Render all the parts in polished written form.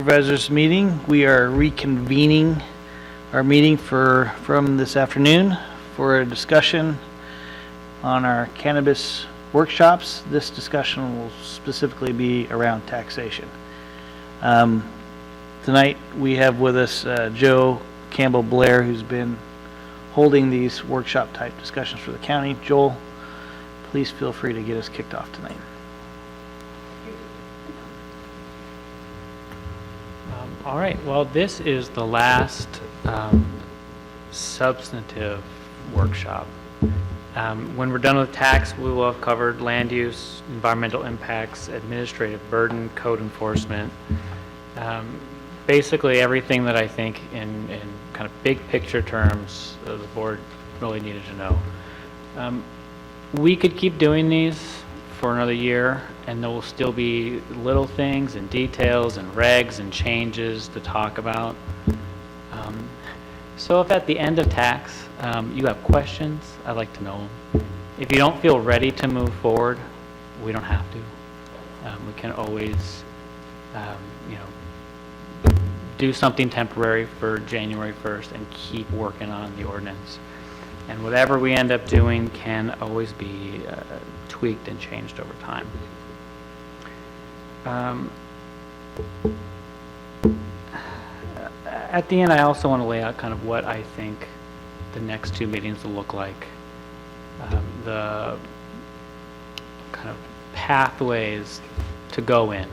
Supervisors meeting. We are reconvening our meeting from this afternoon for a discussion on our cannabis workshops. This discussion will specifically be around taxation. Tonight we have with us Joe Campbell Blair, who's been holding these workshop type discussions for the county. Joel, please feel free to get us kicked off tonight. All right, well, this is the last substantive workshop. When we're done with tax, we will have covered land use, environmental impacts, administrative burden, code enforcement, basically everything that I think in kind of big picture terms the board really needed to know. We could keep doing these for another year, and there will still be little things and details and regs and changes to talk about. So if at the end of tax you have questions, I'd like to know them. If you don't feel ready to move forward, we don't have to. We can always do something temporary for January 1st and keep working on the ordinance. And whatever we end up doing can always be tweaked and changed over time. At the end, I also want to lay out kind of what I think the next two meetings will look like. The kind of pathways to go in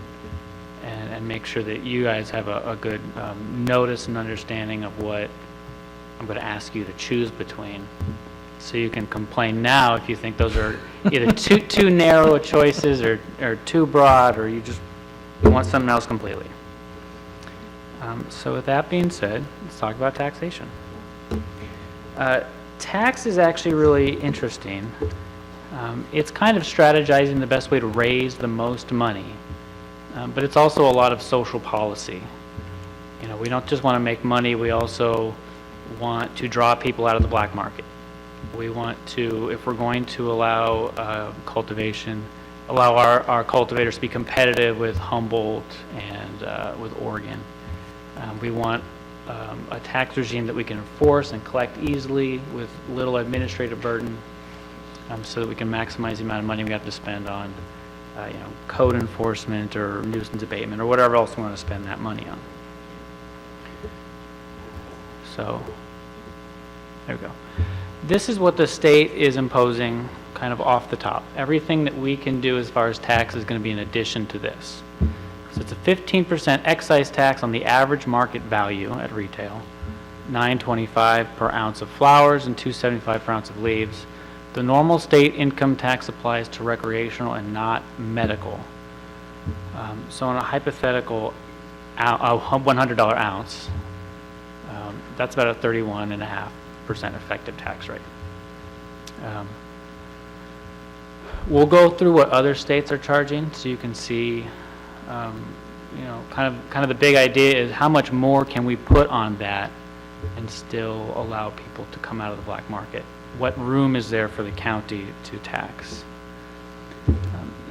and make sure that you guys have a good notice and understanding of what I'm going to ask you to choose between, so you can complain now if you think those are either too narrow choices or too broad, or you just want something else completely. So with that being said, let's talk about taxation. Tax is actually really interesting. It's kind of strategizing the best way to raise the most money, but it's also a lot of social policy. You know, we don't just want to make money, we also want to draw people out of the black market. We want to, if we're going to allow cultivation, allow our cultivators to be competitive with Humboldt and with Oregon. We want a tax regime that we can enforce and collect easily with little administrative burden, so that we can maximize the amount of money we have to spend on code enforcement or nuisance abatement or whatever else we want to spend that money on. So there we go. This is what the state is imposing kind of off the top. Everything that we can do as far as tax is going to be in addition to this. So it's a 15% excise tax on the average market value at retail, $9.25 per ounce of flowers and $2.75 per ounce of leaves. The normal state income tax applies to recreational and not medical. So on a hypothetical $100 ounce, that's about a 31.5% effective tax rate. We'll go through what other states are charging, so you can see, kind of the big idea is how much more can we put on that and still allow people to come out of the black market? What room is there for the county to tax?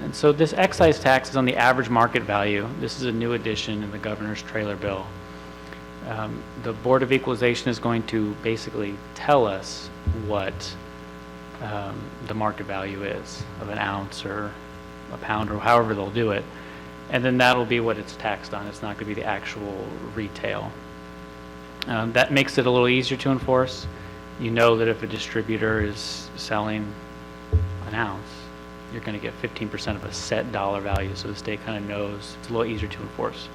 And so this excise tax is on the average market value. This is a new addition in the governor's trailer bill. The Board of Equalization is going to basically tell us what the market value is of an ounce or a pound or however they'll do it. And then that'll be what it's taxed on. It's not going to be the actual retail. That makes it a little easier to enforce. You know that if a distributor is selling an ounce, you're going to get 15% of a set dollar value, so the state kind of knows it's a little easier to enforce.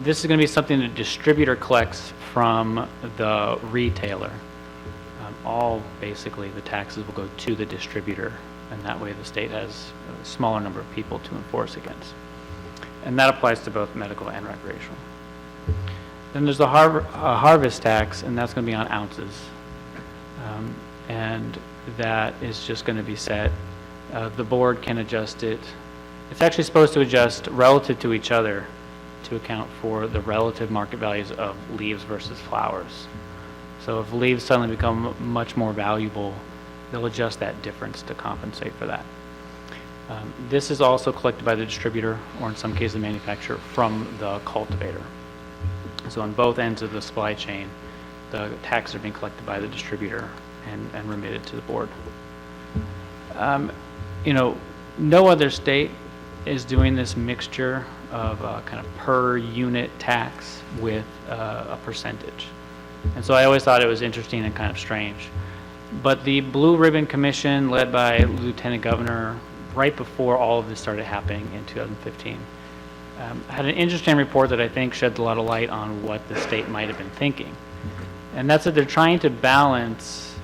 This is going to be something the distributor collects from the retailer. All basically the taxes will go to the distributor, and that way the state has a smaller number of people to enforce against. And that applies to both medical and recreational. Then there's the harvest tax, and that's going to be on ounces. And that is just going to be set. The board can adjust it. It's actually supposed to adjust relative to each other to account for the relative market values of leaves versus flowers. So if leaves suddenly become much more valuable, they'll adjust that difference to compensate for that. This is also collected by the distributor, or in some cases the manufacturer, from the cultivator. So on both ends of the supply chain, the taxes are being collected by the distributor and remitted to the board. You know, no other state is doing this mixture of kind of per unit tax with a percentage. And so I always thought it was interesting and kind of strange. But the Blue Ribbon Commission, led by Lieutenant Governor, right before all of this started happening in 2015, had an interesting report that I think sheds a lot of light on what the state might have been thinking. And that's that they're trying to balance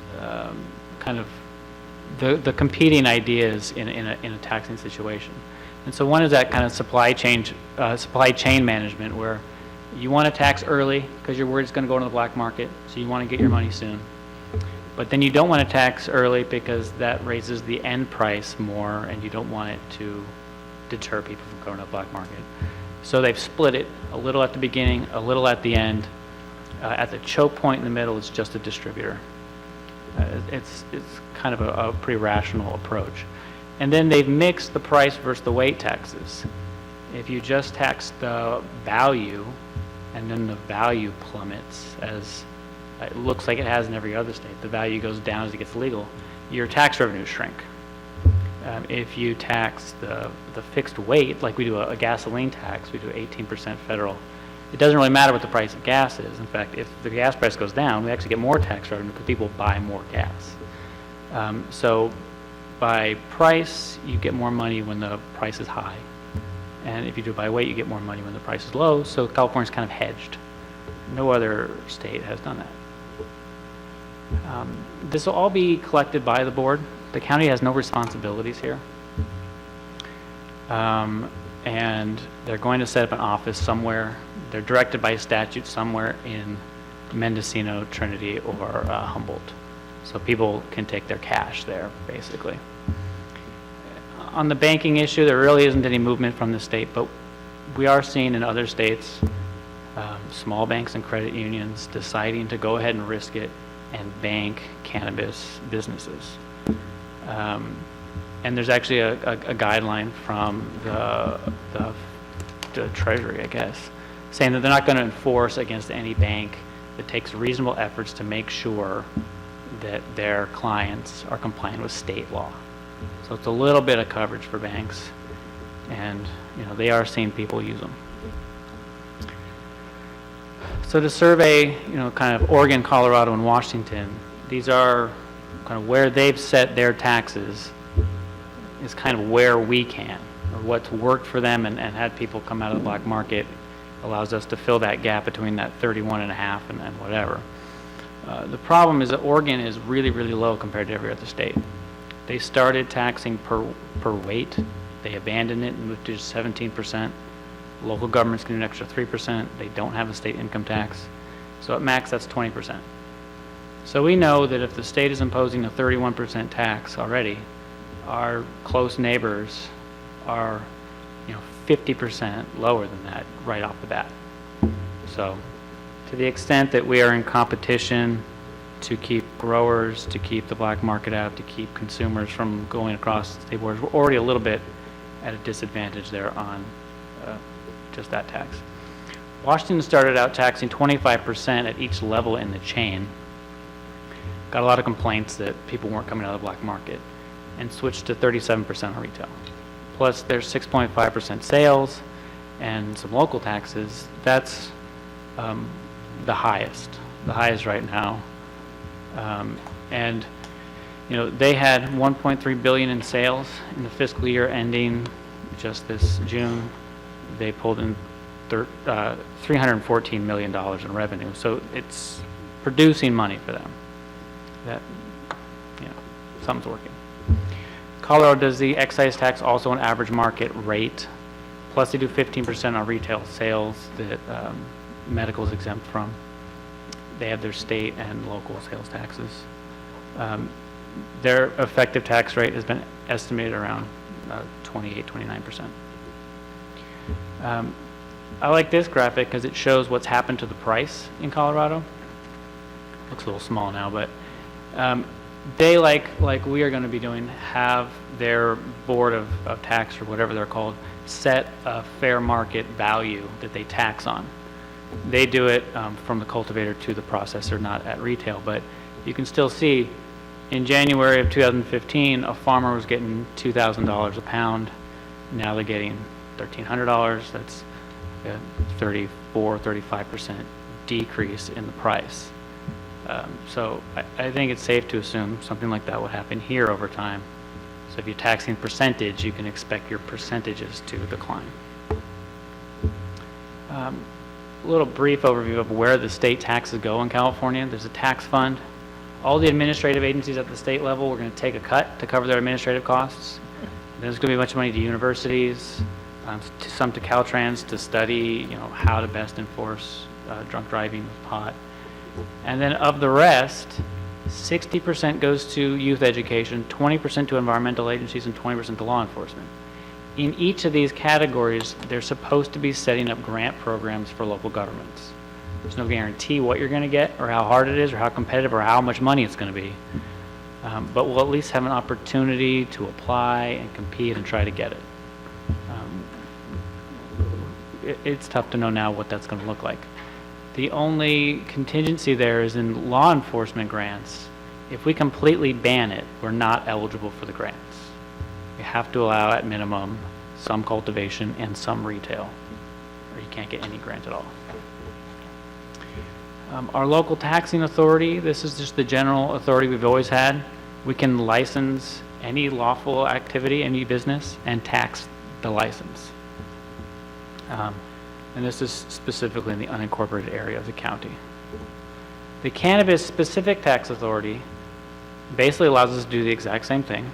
kind of the competing ideas in a taxing situation. And so one is that kind of supply chain management, where you want to tax early because you're worried it's going to go into the black market, so you want to get your money soon. But then you don't want to tax early because that raises the end price more, and you don't want it to deter people from going to the black market. So they've split it a little at the beginning, a little at the end. At the choke point in the middle, it's just a distributor. It's kind of a pretty rational approach. And then they've mixed the price versus the weight taxes. If you just tax the value, and then the value plummets, as it looks like it has in every other state, the value goes down as it gets legal, your tax revenues shrink. If you tax the fixed weight, like we do a gasoline tax, we do 18% federal, it doesn't really matter what the price of gas is. In fact, if the gas price goes down, we actually get more tax revenue because people buy more gas. So by price, you get more money when the price is high. And if you do it by weight, you get more money when the price is low. So California's kind of hedged. No other state has done that. This will all be collected by the board. The county has no responsibilities here. And they're going to set up an office somewhere. They're directed by statute somewhere in Mendocino, Trinity, or Humboldt. So people can take their cash there, basically. On the banking issue, there really isn't any movement from the state, but we are seeing in other states small banks and credit unions deciding to go ahead and risk it and bank cannabis businesses. And there's actually a guideline from the Treasury, I guess, saying that they're not going to enforce against any bank that takes reasonable efforts to make sure that their clients are compliant with state law. So it's a little bit of coverage for banks, and they are seeing people use them. So to survey, kind of Oregon, Colorado, and Washington, these are kind of where they've set their taxes, is kind of where we can, or what's worked for them and had people come out of the black market allows us to fill that gap between that 31.5 and whatever. The problem is that Oregon is really, really low compared to every other state. They started taxing per weight. They abandoned it and moved to just 17%. Local governments can do an extra 3%. They don't have a state income tax. So at max, that's 20%. So we know that if the state is imposing a 31% tax already, our close neighbors are 50% lower than that right off the bat. So to the extent that we are in competition to keep growers, to keep the black market out, to keep consumers from going across state borders, we're already a little bit at a disadvantage there on just that tax. Washington started out taxing 25% at each level in the chain. Got a lot of complaints that people weren't coming out of the black market, and switched to 37% on retail. Plus there's 6.5% sales and some local taxes. That's the highest right now. And they had 1.3 billion in sales in the fiscal year ending just this June. They pulled in $314 million in revenue. So it's producing money for them. That, something's working. Colorado does the excise tax also on average market rate. Plus they do 15% on retail sales that medical is exempt from. They have their state and local sales taxes. Their effective tax rate has been estimated around 28-29%. I like this graphic because it shows what's happened to the price in Colorado. Looks a little small now, but They, like we are going to be doing, have their board of tax, or whatever they're called, set a fair market value that they tax on. They do it from the cultivator to the processor, not at retail, but you can still see in January of 2015, a farmer was getting $2,000 a pound. Now they're getting $1,300. That's a 34-35% decrease in the price. So I think it's safe to assume something like that would happen here over time. So if you're taxing percentage, you can expect your percentages to decline. A little brief overview of where the state taxes go in California. There's a tax fund. All the administrative agencies at the state level are going to take a cut to cover their administrative costs. There's going to be a bunch of money to universities, some to Caltrans to study, how to best enforce drunk driving with pot. And then of the rest, 60% goes to youth education, 20% to environmental agencies, and 20% to law enforcement. In each of these categories, they're supposed to be setting up grant programs for local governments. There's no guarantee what you're going to get, or how hard it is, or how competitive, or how much money it's going to be. But we'll at least have an opportunity to apply and compete and try to get it. It's tough to know now what that's going to look like. The only contingency there is in law enforcement grants. If we completely ban it, we're not eligible for the grants. You have to allow at minimum some cultivation and some retail, or you can't get any grant at all. Our local taxing authority, this is just the general authority we've always had. We can license any lawful activity, any business, and tax the license. And this is specifically in the unincorporated area of the county. The Cannabis Specific Tax Authority basically allows us to do the exact same thing.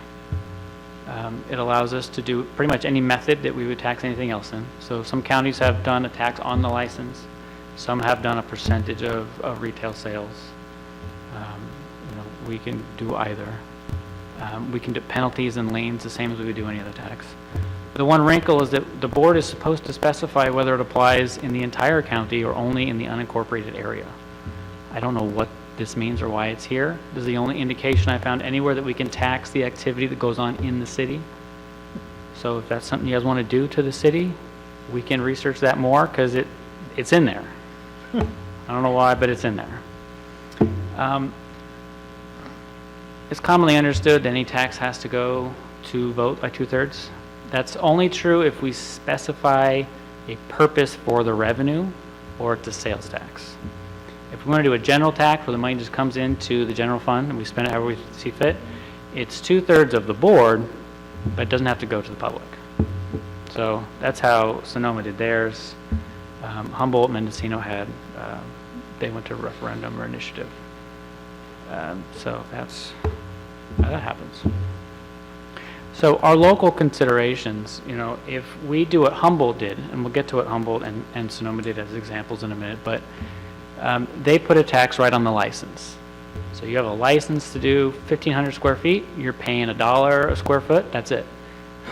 It allows us to do pretty much any method that we would tax anything else in. So some counties have done a tax on the license. Some have done a percentage of retail sales. We can do either. We can do penalties and liens the same as we would do any other tax. The one wrinkle is that the board is supposed to specify whether it applies in the entire county or only in the unincorporated area. I don't know what this means or why it's here. This is the only indication I found anywhere that we can tax the activity that goes on in the city. So if that's something you guys want to do to the city, we can research that more, because it's in there. I don't know why, but it's in there. It's commonly understood that any tax has to go to vote by 2/3. That's only true if we specify a purpose for the revenue or it's a sales tax. If we want to do a general tax where the money just comes into the general fund and we spend it however we see fit, it's 2/3 of the board, but it doesn't have to go to the public. So that's how Sonoma did theirs. Humboldt, Mendocino had, they went to referendum or initiative. So that's how that happens. So our local considerations, if we do what Humboldt did, and we'll get to what Humboldt and Sonoma did as examples in a minute, but they put a tax right on the license. So you have a license to do 1,500 square feet, you're paying $1 a square foot, that's it.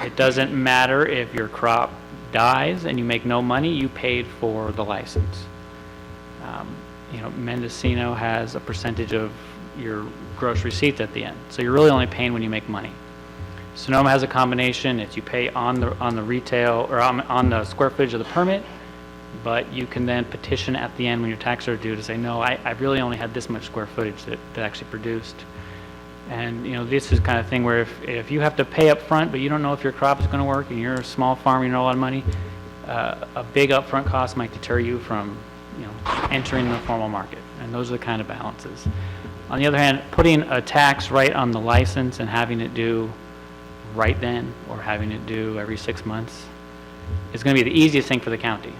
It doesn't matter if your crop dies and you make no money, you paid for the license. Mendocino has a percentage of your gross receipts at the end, so you're really only paying when you make money. Sonoma has a combination. It's you pay on the retail or on the square footage of the permit, but you can then petition at the end when your taxes are due to say, no, I really only had this much square footage that actually produced. And this is kind of thing where if you have to pay up front, but you don't know if your crop is going to work, and you're a small farmer, you know a lot of money, a big upfront cost might deter you from entering the formal market. And those are the kind of balances. On the other hand, putting a tax right on the license and having it due right then, or having it due every 6 months, is going to be the easiest thing for the county.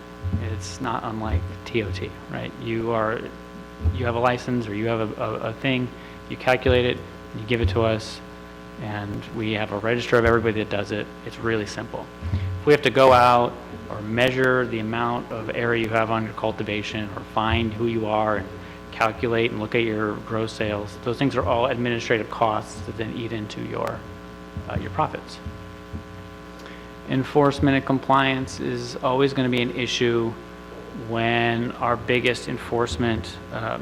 It's not unlike TOT, right? You have a license, or you have a thing, you calculate it, you give it to us, and we have a register of everybody that does it. It's really simple. If we have to go out or measure the amount of area you have on your cultivation, or find who you are and calculate and look at your gross sales, those things are all administrative costs that then eat into your profits. Enforcement and compliance is always going to be an issue when our biggest enforcement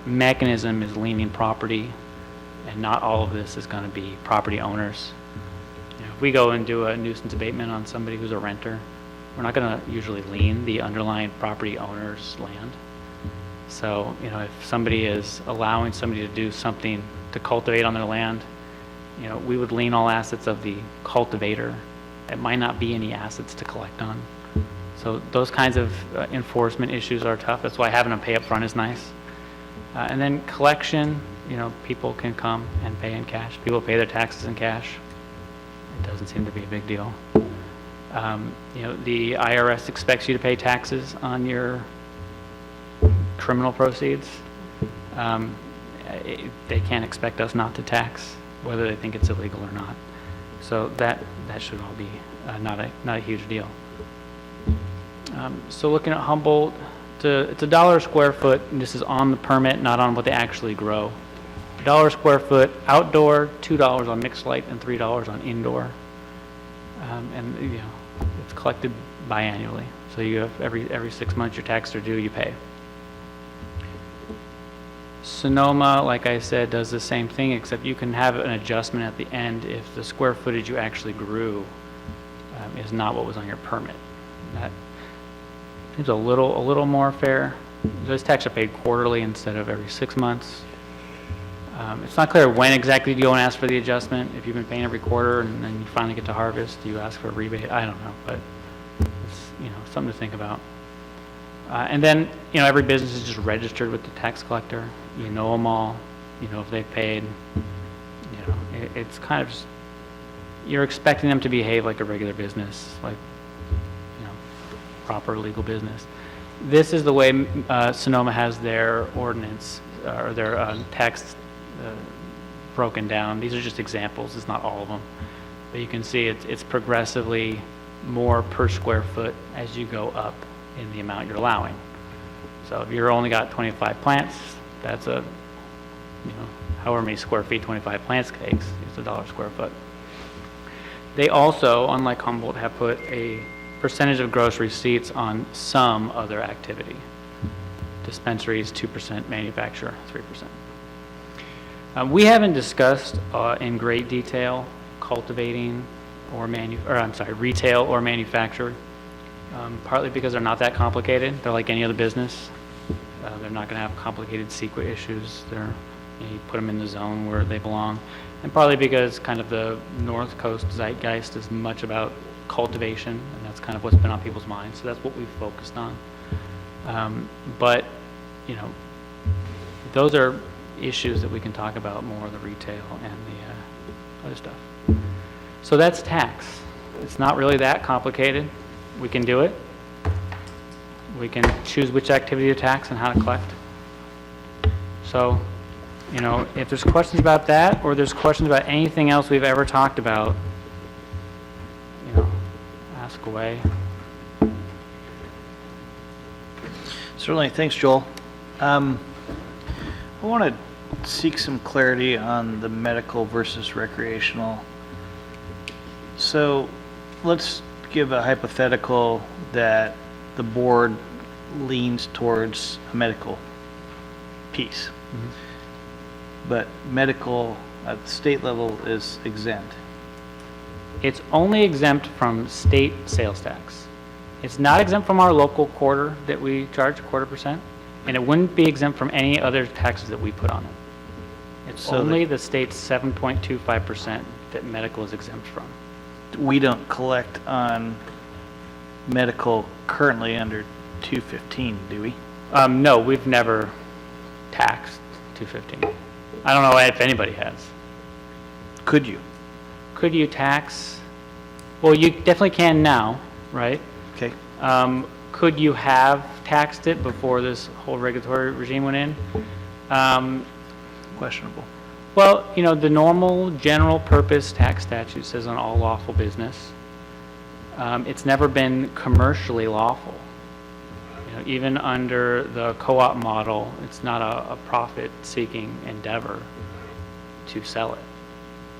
mechanism is leaning property. and not all of this is going to be property owners. You know, if we go and do a nuisance abatement on somebody who's a renter, we're not going to usually lien the underlying property owner's land. So, you know, if somebody is allowing somebody to do something to cultivate on their land, you know, we would lien all assets of the cultivator. It might not be any assets to collect on. So those kinds of enforcement issues are tough. That's why having them pay up front is nice. And then collection, you know, people can come and pay in cash. People pay their taxes in cash. It doesn't seem to be a big deal. You know, the IRS expects you to pay taxes on your criminal proceeds. They can't expect us not to tax, whether they think it's illegal or not. So that should all be not a huge deal. So looking at Humboldt, it's $1 a square foot, and this is on the permit, not on what they actually grow. $1 a square foot outdoor, $2 on mixed light, and $3 on indoor. And you know, it's collected biannually. So you have every 6 months your taxes are due, you pay. Sonoma, like I said, does the same thing, except you can have an adjustment at the end if the square footage you actually grew is not what was on your permit. That seems a little more fair. Those taxes are paid quarterly instead of every 6 months. It's not clear when exactly you go and ask for the adjustment. If you've been paying every quarter and then you finally get to harvest, do you ask for a rebate? I don't know, but it's, you know, something to think about. And then, you know, every business is just registered with the tax collector. You know them all. You know if they've paid. You know, it's kind of just, you're expecting them to behave like a regular business, like, you know, proper legal business. This is the way Sonoma has their ordinance or their tax broken down. These are just examples. It's not all of them, but you can see it's progressively more per square foot as you go up in the amount you're allowing. So if you're only got 25 plants, that's a, you know, however many square feet 25 plants takes, it's $1 a square foot. They also, unlike Humboldt, have put a percentage of gross receipts on some other activity. Dispensaries, 2%, manufacturer, 3%. We haven't discussed in great detail cultivating or retail or manufacturer. Partly because they're not that complicated. They're like any other business. They're not going to have complicated secret issues. You know, you put them in the zone where they belong. And partly because kind of the North Coast zeitgeist is much about cultivation, and that's kind of what's been on people's minds. So that's what we've focused on. But, you know, those are issues that we can talk about more, the retail and the other stuff. So that's tax. It's not really that complicated. We can do it. We can choose which activity to tax and how to collect. So, you know, if there's questions about that, or there's questions about anything else we've ever talked about, you know, ask away. Certainly. Thanks, Joel. I want to seek some clarity on the medical versus recreational. So let's give a hypothetical that the board leans towards a medical piece. Mm-hmm. But medical at the state level is exempt. It's only exempt from state sales tax. It's not exempt from our local quarter that we charge, 0.25%, and it wouldn't be exempt from any other taxes that we put on it. It's so only the state's 7.25% that medical is exempt from. We don't collect on medical currently under 215, do we? No, we've never taxed 215. I don't know if anybody has. Could you? Could you tax? Well, you definitely can now, right? Okay. Could you have taxed it before this whole regulatory regime went in? Questionable. Well, you know, the normal general purpose tax statute says on all lawful business. It's never been commercially lawful. You know, even under the co-op model, it's not a profit-seeking endeavor to sell it.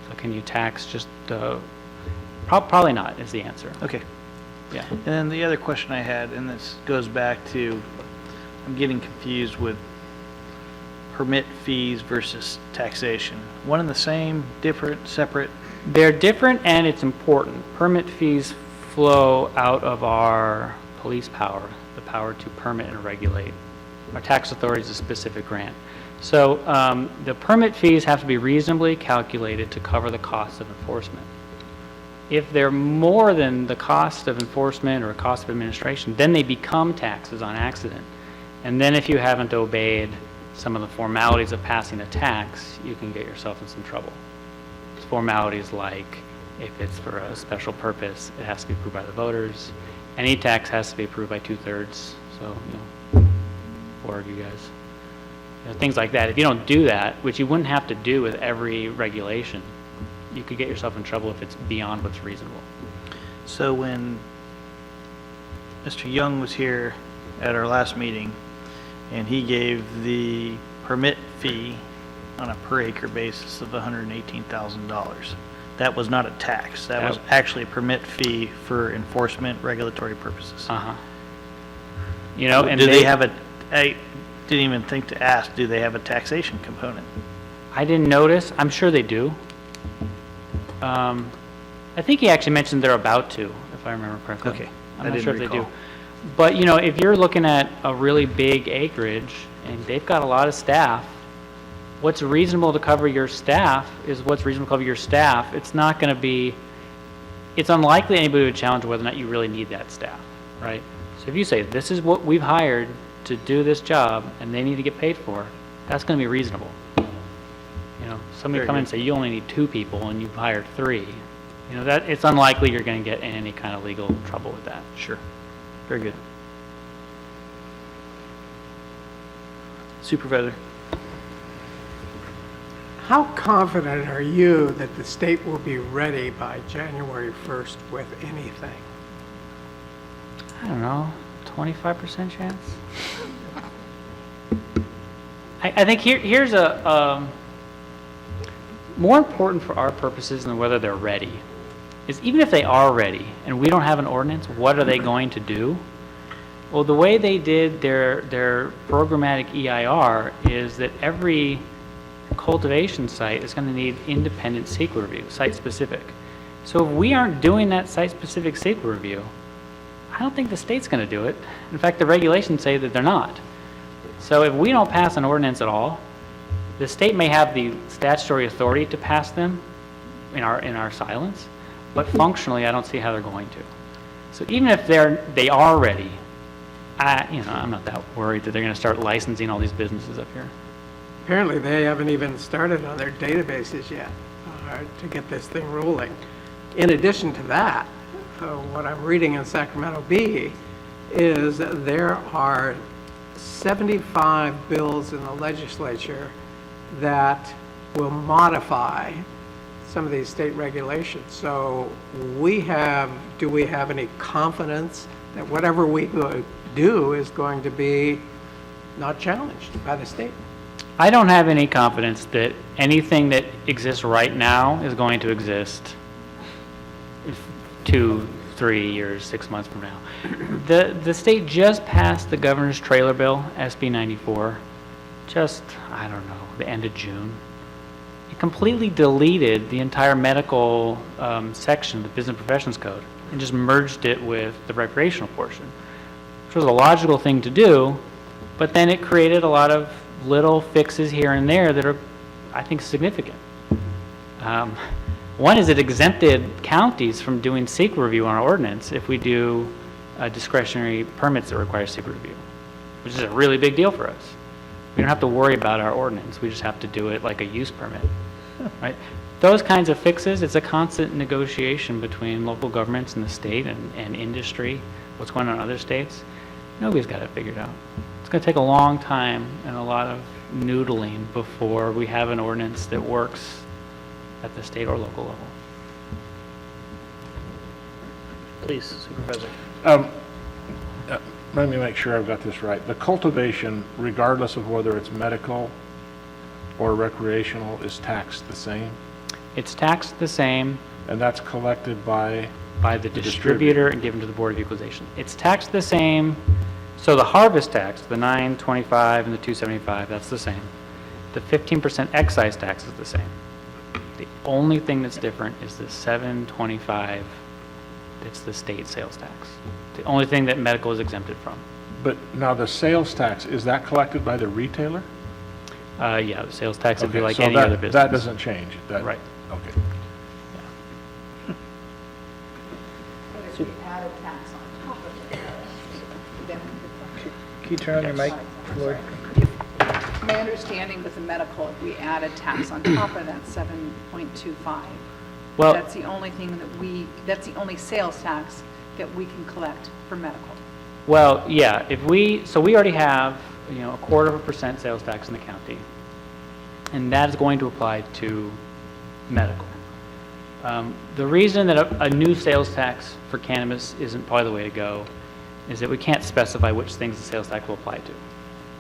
So can you tax just probably not is the answer. Okay. Yeah. And then the other question I had, and this goes back to, I'm getting confused with permit fees versus taxation? One and the same, different, separate? They're different, and it's important. Permit fees flow out of our police power, the power to permit and regulate. Our tax authority is a specific grant. So the permit fees have to be reasonably calculated to cover the cost of enforcement. If they're more than the cost of enforcement or cost of administration, then they become taxes on accident. And then if you haven't obeyed some of the formalities of passing a tax, you can get yourself in some trouble. Formalities like, if it's for a special purpose, it has to be approved by the voters. Any tax has to be approved by 2/3. So, four of you guys. Things like that. If you don't do that, which you wouldn't have to do with every regulation, you could get yourself in trouble if it's beyond what's reasonable. So when Mr. Young was here at our last meeting, and he gave the permit fee on a per acre basis of $118,000. That was not a tax. That was actually a permit fee for enforcement regulatory purposes. Uh-huh. And do they have a, I didn't even think to ask, do they have a taxation component? I didn't notice. I'm sure they do. I think he actually mentioned they're about to, if I remember correctly. Okay. I'm not sure if they do. But, if you're looking at a really big acreage and they've got a lot of staff, what's reasonable to cover your staff is what's reasonable to cover your staff. It's not going to be, it's unlikely anybody would challenge whether or not you really need that staff, right? So if you say, this is what we've hired to do this job and they need to get paid for, that's going to be reasonable. Somebody come in and say, you only need 2 people and you've hired 3. That it's unlikely you're going to get in any kind of legal trouble with that. Sure. Very good. Supervisor. How confident are you that the state will be ready by January 1st with anything? I don't know, 25% chance? I think here's more important for our purposes than whether they're ready, is even if they are ready and we don't have an ordinance, what are they going to do? Well, the way they did their programmatic EIR is that every cultivation site is going to need independent CEQA review, site-specific. So if we aren't doing that site-specific CEQA review, I don't think the state's going to do it. In fact, the regulations say that they're not. So if we don't pass an ordinance at all, the state may have the statutory authority to pass them in our silence, but functionally, I don't see how they're going to. So even if they are ready, I'm not that worried that they're going to start licensing all these businesses up here. Apparently, they haven't even started on their databases yet to get this thing rolling. In addition to that, what I'm reading in Sacramento Bee is that there are 75 bills in the legislature that will modify some of these state regulations. So do we have any confidence that whatever we do is going to be not challenged by the state? I don't have any confidence that anything that exists right now is going to exist 2, 3 years, 6 months from now. The state just passed the governor's trailer bill, SB 94, I don't know, the end of June. It completely deleted the entire medical section of the Business Professions Code and just merged it with the recreational portion, which was a logical thing to do, but then it created a lot of little fixes here and there that are, I think, significant. One is it exempted counties from doing CEQA review on our ordinance if we do discretionary permits that require CEQA review, which is a really big deal for us. We don't have to worry about our ordinance. We just have to do it like a use permit, right? Those kinds of fixes, it's a constant negotiation between local governments and the state and industry, what's going on in other states. Nobody's got it figured out. It's going to take a long time and a lot of noodling before we have an ordinance that works at the state or local level. Please, Supervisor. Let me make sure I've got this right. The cultivation, regardless of whether it's medical or recreational, is taxed the same? It's taxed the same And that's collected by the distributor and given to the Board of Equalization. It's taxed the same, so the harvest tax, the $9.25 and the $2.75, that's the same. The 15% excise tax is the same. The only thing that's different is the 725, it's the state sales tax. The only thing that medical is exempted from. But now the sales tax, is that collected by the retailer? Yeah, the sales tax would be Okay, like so any other business. That doesn't change? That- Right. Okay. But if we add a tax on top of it, then Can you turn on your mic, Lori? my understanding with the medical, if we add a tax on top of that 7.25, Well- that's the only thing that's the only sales tax that we can collect for medical. Well, yeah, so we already have, a 0.25% sales tax in the county, and that is going to apply to medical. The reason that a new sales tax for cannabis isn't probably the way to go is that we can't specify which things the sales tax will apply to.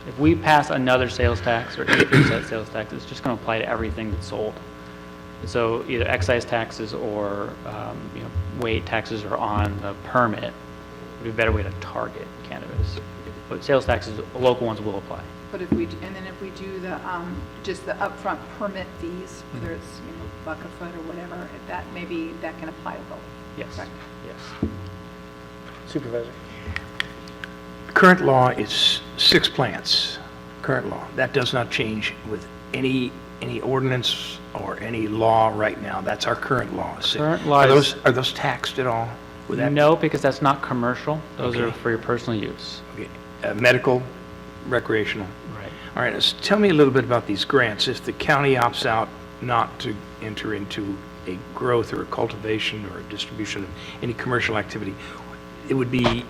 If we pass another sales tax or increase that sales tax, it's just going to apply to everything that's sold. So either excise taxes or, weight taxes are on the permit. Would be a better way to target cannabis. But sales taxes, local ones will apply. But if we do the, just the upfront permit fees, whether it's, buck a foot or whatever, that can apply to both. Yes, Correct. yes. Supervisor. Current law is 6 plants, current law. That does not change with any ordinance or any law right now. That's our current law. Current law is- Are those taxed at all? Would that- No, because that's not commercial. Those are Okay. for your personal use. Okay. Medical, recreational. Right. All right, tell me a little bit about these grants. If the county opts out not to enter into a growth or a cultivation or a distribution of any commercial activity, it would be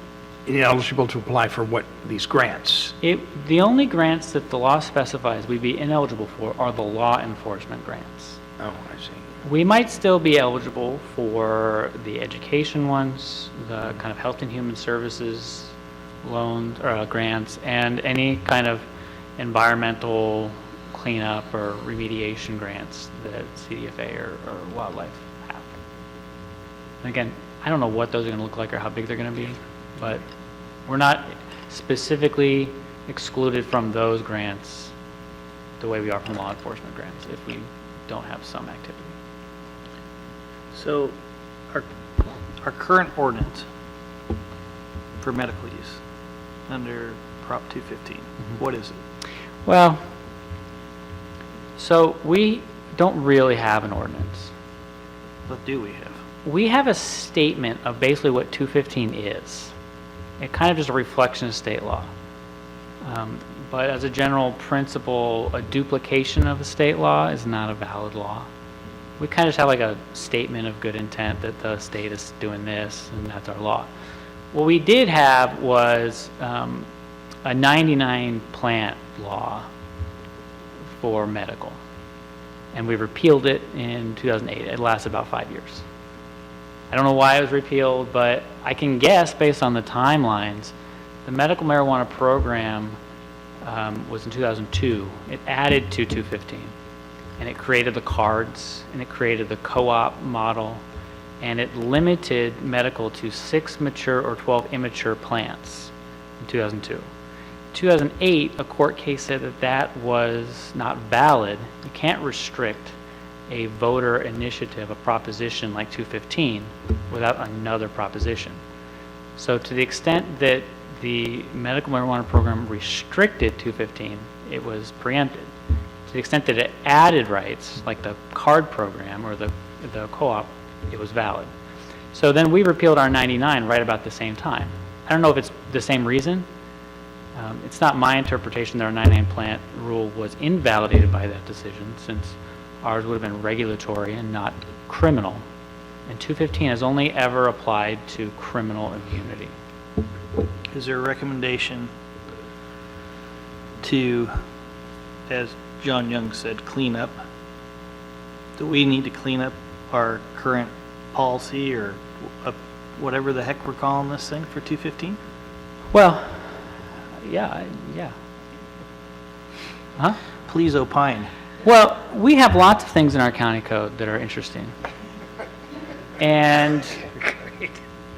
ineligible to apply for what, these grants? The only grants that the law specifies we'd be ineligible for are the law enforcement grants. Oh, I see. We might still be eligible for the education ones, the kind of health and human services loans or grants, and any kind of environmental cleanup or remediation grants that CDFA or wildlife have. And again, I don't know what those are going to look like or how big they're going to be, but we're not specifically excluded from those grants the way we are from law enforcement grants if we don't have some activity. So our current ordinance for medical use under Prop 215, what is it? Well, so we don't really have an ordinance. What do we have? We have a statement of basically what 215 is. It kind of just a reflection of state law. But as a general principle, a duplication of a state law is not a valid law. We kind of just have like a statement of good intent that the state is doing this and that's our law. What we did have was a 99 plant law for medical. And we repealed it in 2008. It lasted about 5 years. I don't know why it was repealed, but I can guess based on the timelines, the medical marijuana program was in 2002. It added to 215, and it created the cards, and it created the co-op model, and it limited medical to 6 mature or 12 immature plants in 2002. 2008, a court case said that that was not valid. You can't restrict a voter initiative, a proposition like 215, without another proposition. So to the extent that the medical marijuana program restricted 215, it was preempted. To the extent that it added rights, like the card program or the co-op, it was valid. So then we repealed our 99 right about the same time. I don't know if it's the same reason. It's not my interpretation that our 99 plant rule was invalidated by that decision, since ours would have been regulatory and not criminal. And 215 has only ever applied to criminal immunity. Is there a recommendation to, as John Young said, clean up? Do we need to clean up our current policy or whatever the heck we're calling this thing for 215? Well, yeah. Huh? Please opine. Well, we have lots of things in our county code that are interesting. And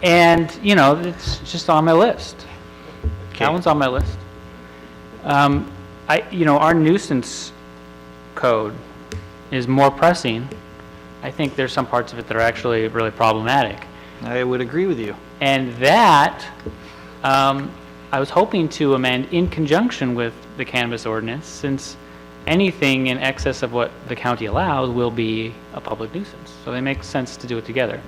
it's just on my list. That one's on my list. Our nuisance code is more pressing. I think there's some parts of it that are actually really problematic. I would agree with you. And that, I was hoping to amend in conjunction with the cannabis ordinance, since anything in excess of what the county allows will be a public nuisance. So they make sense to do it together.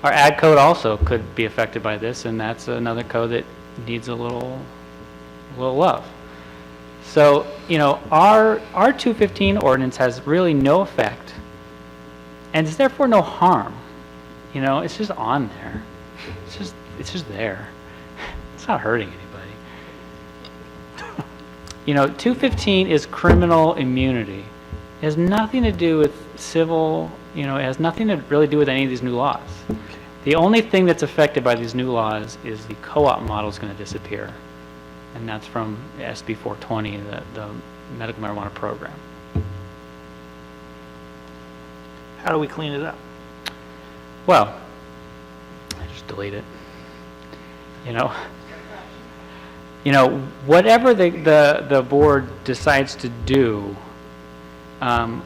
Our ag code also could be affected by this, and that's another code that needs a little love. So, you know, our 215 ordinance has really no effect, and it's therefore no harm. You know, it's just on there. It's just there. It's not hurting anybody. You know, 215 is criminal immunity. It has nothing to do with civil, you know, it has nothing to really do with any of these new laws. The only thing that's affected by these new laws is the co-op model is going to disappear. And that's from SB 420, the medical marijuana program. How do we clean it up? Well, I just delete it. You know, whatever the board decides to do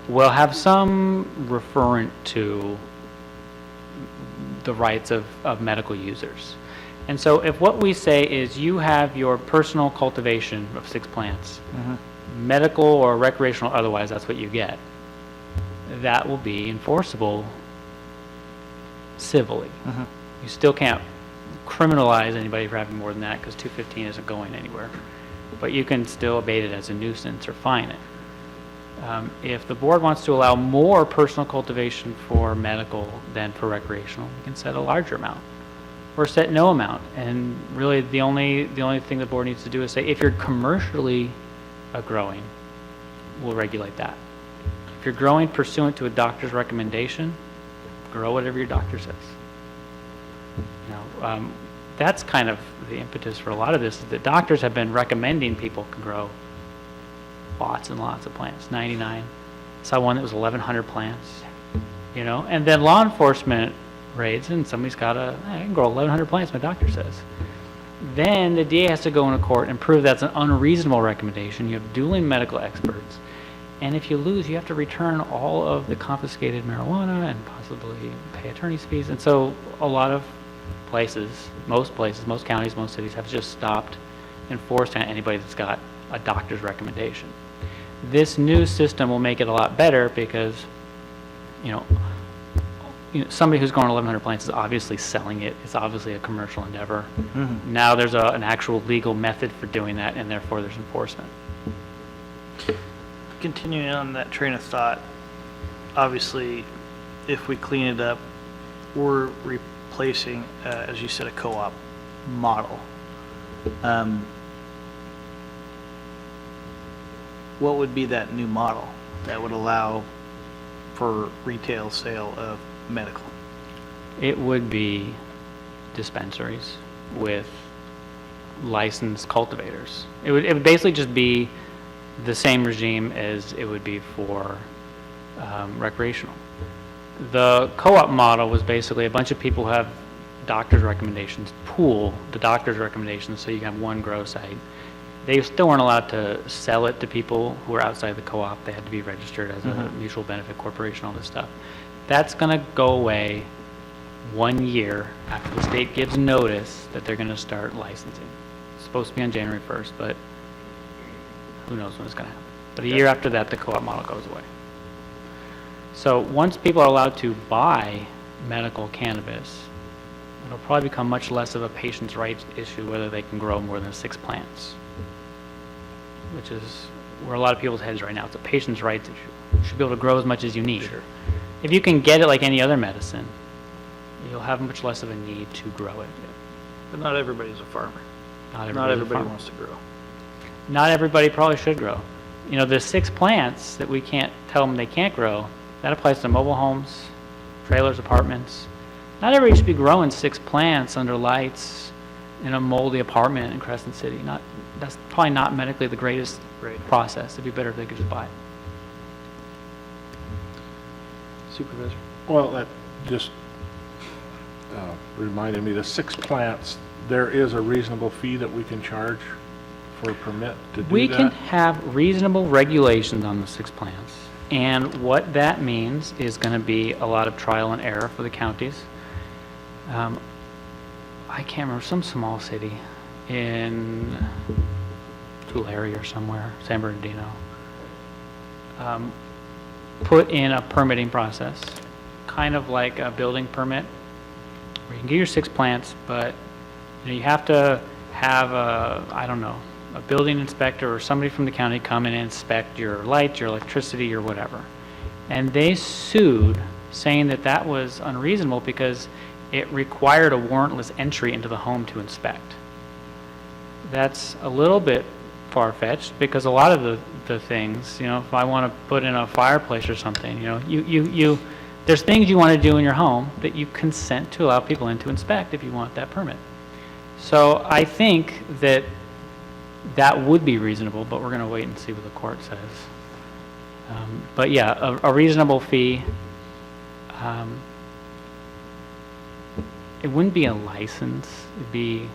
will have some referent to the rights of medical users. And so if what we say is you have your personal cultivation of 6 plants, medical or recreational otherwise, that's what you get, that will be enforceable civilly. You still can't criminalize anybody for having more than that because 215 isn't going anywhere. But you can still abate it as a nuisance or fine it. If the board wants to allow more personal cultivation for medical than for recreational, we can set a larger amount or set no amount. And really the only thing the board needs to do is say, if you're commercially growing, we'll regulate that. If you're growing pursuant to a doctor's recommendation, grow whatever your doctor says. You know, that's kind of the impetus for a lot of this, is that doctors have been recommending people can grow lots and lots of plants, 99. Saw one that was 1,100 plants, you know, and then law enforcement raids, and somebody's got I can grow 1,100 plants, my doctor says. Then the DA has to go into court and prove that's an unreasonable recommendation. You have dueling medical experts. And if you lose, you have to return all of the confiscated marijuana and possibly pay attorney's fees. And so a lot of places, most counties, most cities have just stopped enforcing anybody that's got a doctor's recommendation. This new system will make it a lot better because, you know, somebody who's growing 1,100 plants is obviously selling it. It's obviously a commercial endeavor. Now there's an actual legal method for doing that, and therefore there's enforcement. Continuing on that train of thought, obviously, if we clean it up, we're replacing, as you said, a co-op model. What would be that new model that would allow for retail sale of medical? It would be dispensaries with licensed cultivators. It would basically just be the same regime as it would be for recreational. The co-op model was basically a bunch of people who have doctor's recommendations, pool the doctor's recommendations so you can have one grow site. They still weren't allowed to sell it to people who were outside the co-op. They had to be registered as a mutual benefit corporation, all this stuff. That's going to go away 1 year after the state gives notice that they're going to start licensing. It's supposed to be on January 1st, but who knows when it's going to happen. But a year after that, the co-op model goes away. So once people are allowed to buy medical cannabis, it'll probably become much less of a patient's rights issue whether they can grow more than 6 plants, which is where a lot of people's heads right now. It's a patient's rights issue. You should be able to grow as much as you need. Sure. If you can get it like any other medicine, you'll have much less of a need to grow it. But not everybody's a farmer. Not Not everybody's a everybody farmer. wants to grow. Not everybody probably should grow. You know, the 6 plants that we can't tell them they can't grow, that applies to mobile homes, trailers, apartments. Not everybody should be growing 6 plants under lights in a moldy apartment in Crescent City. That's probably not medically the greatest process. It'd be better if they could just buy it. Supervisor? Well, that just reminded me, the 6 plants, there is a reasonable fee that we can charge for a permit to do that? We can have reasonable regulations on the 6 plants. And what that means is going to be a lot of trial and error for the counties. I can't remember, some small city in Tulare or somewhere, San Bernardino, put in a permitting process, kind of like a building permit, where you can get your 6 plants, but you have to have I don't know, a building inspector or somebody from the county come in and inspect your lights, your electricity, your whatever. And they sued, saying that that was unreasonable because it required a warrantless entry into the home to inspect. That's a little bit far-fetched, because a lot of the things, if I want to put in a fireplace or something, there's things you want to do in your home that you consent to allow people in to inspect if you want that permit. So I think that would be reasonable, but we're going to wait and see what the court says. But yeah, a reasonable fee. It wouldn't be a license, it'd be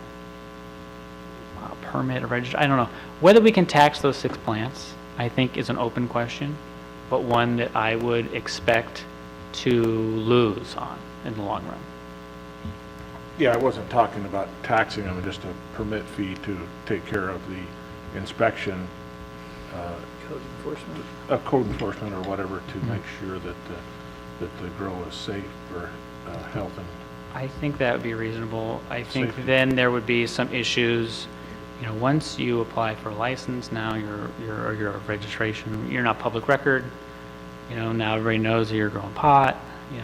a permit, a register, I don't know. Whether we can tax those 6 plants, I think is an open question, but one that I would expect to lose on in the long run. Yeah, I wasn't talking about taxing them, just a permit fee to take care of the inspection, Code enforcement. code enforcement or whatever, to make sure that the grow is safe for health and I think that would be reasonable. I think Safety. then there would be some issues, once you apply for a license, now you're a registration, you're not public record, now everybody knows that you're growing pot,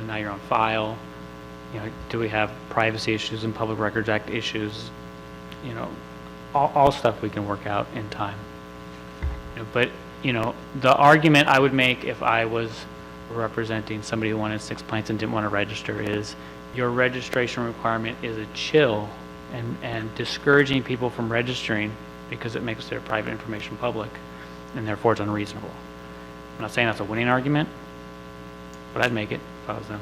now you're on file, do we have privacy issues and Public Records Act issues, all stuff we can work out in time. But, the argument I would make if I was representing somebody who wanted 6 plants and didn't want to register is, your registration requirement is a chill and discouraging people from registering because it makes their private information public, and therefore it's unreasonable. I'm not saying that's a winning argument, but I'd make it if I was them.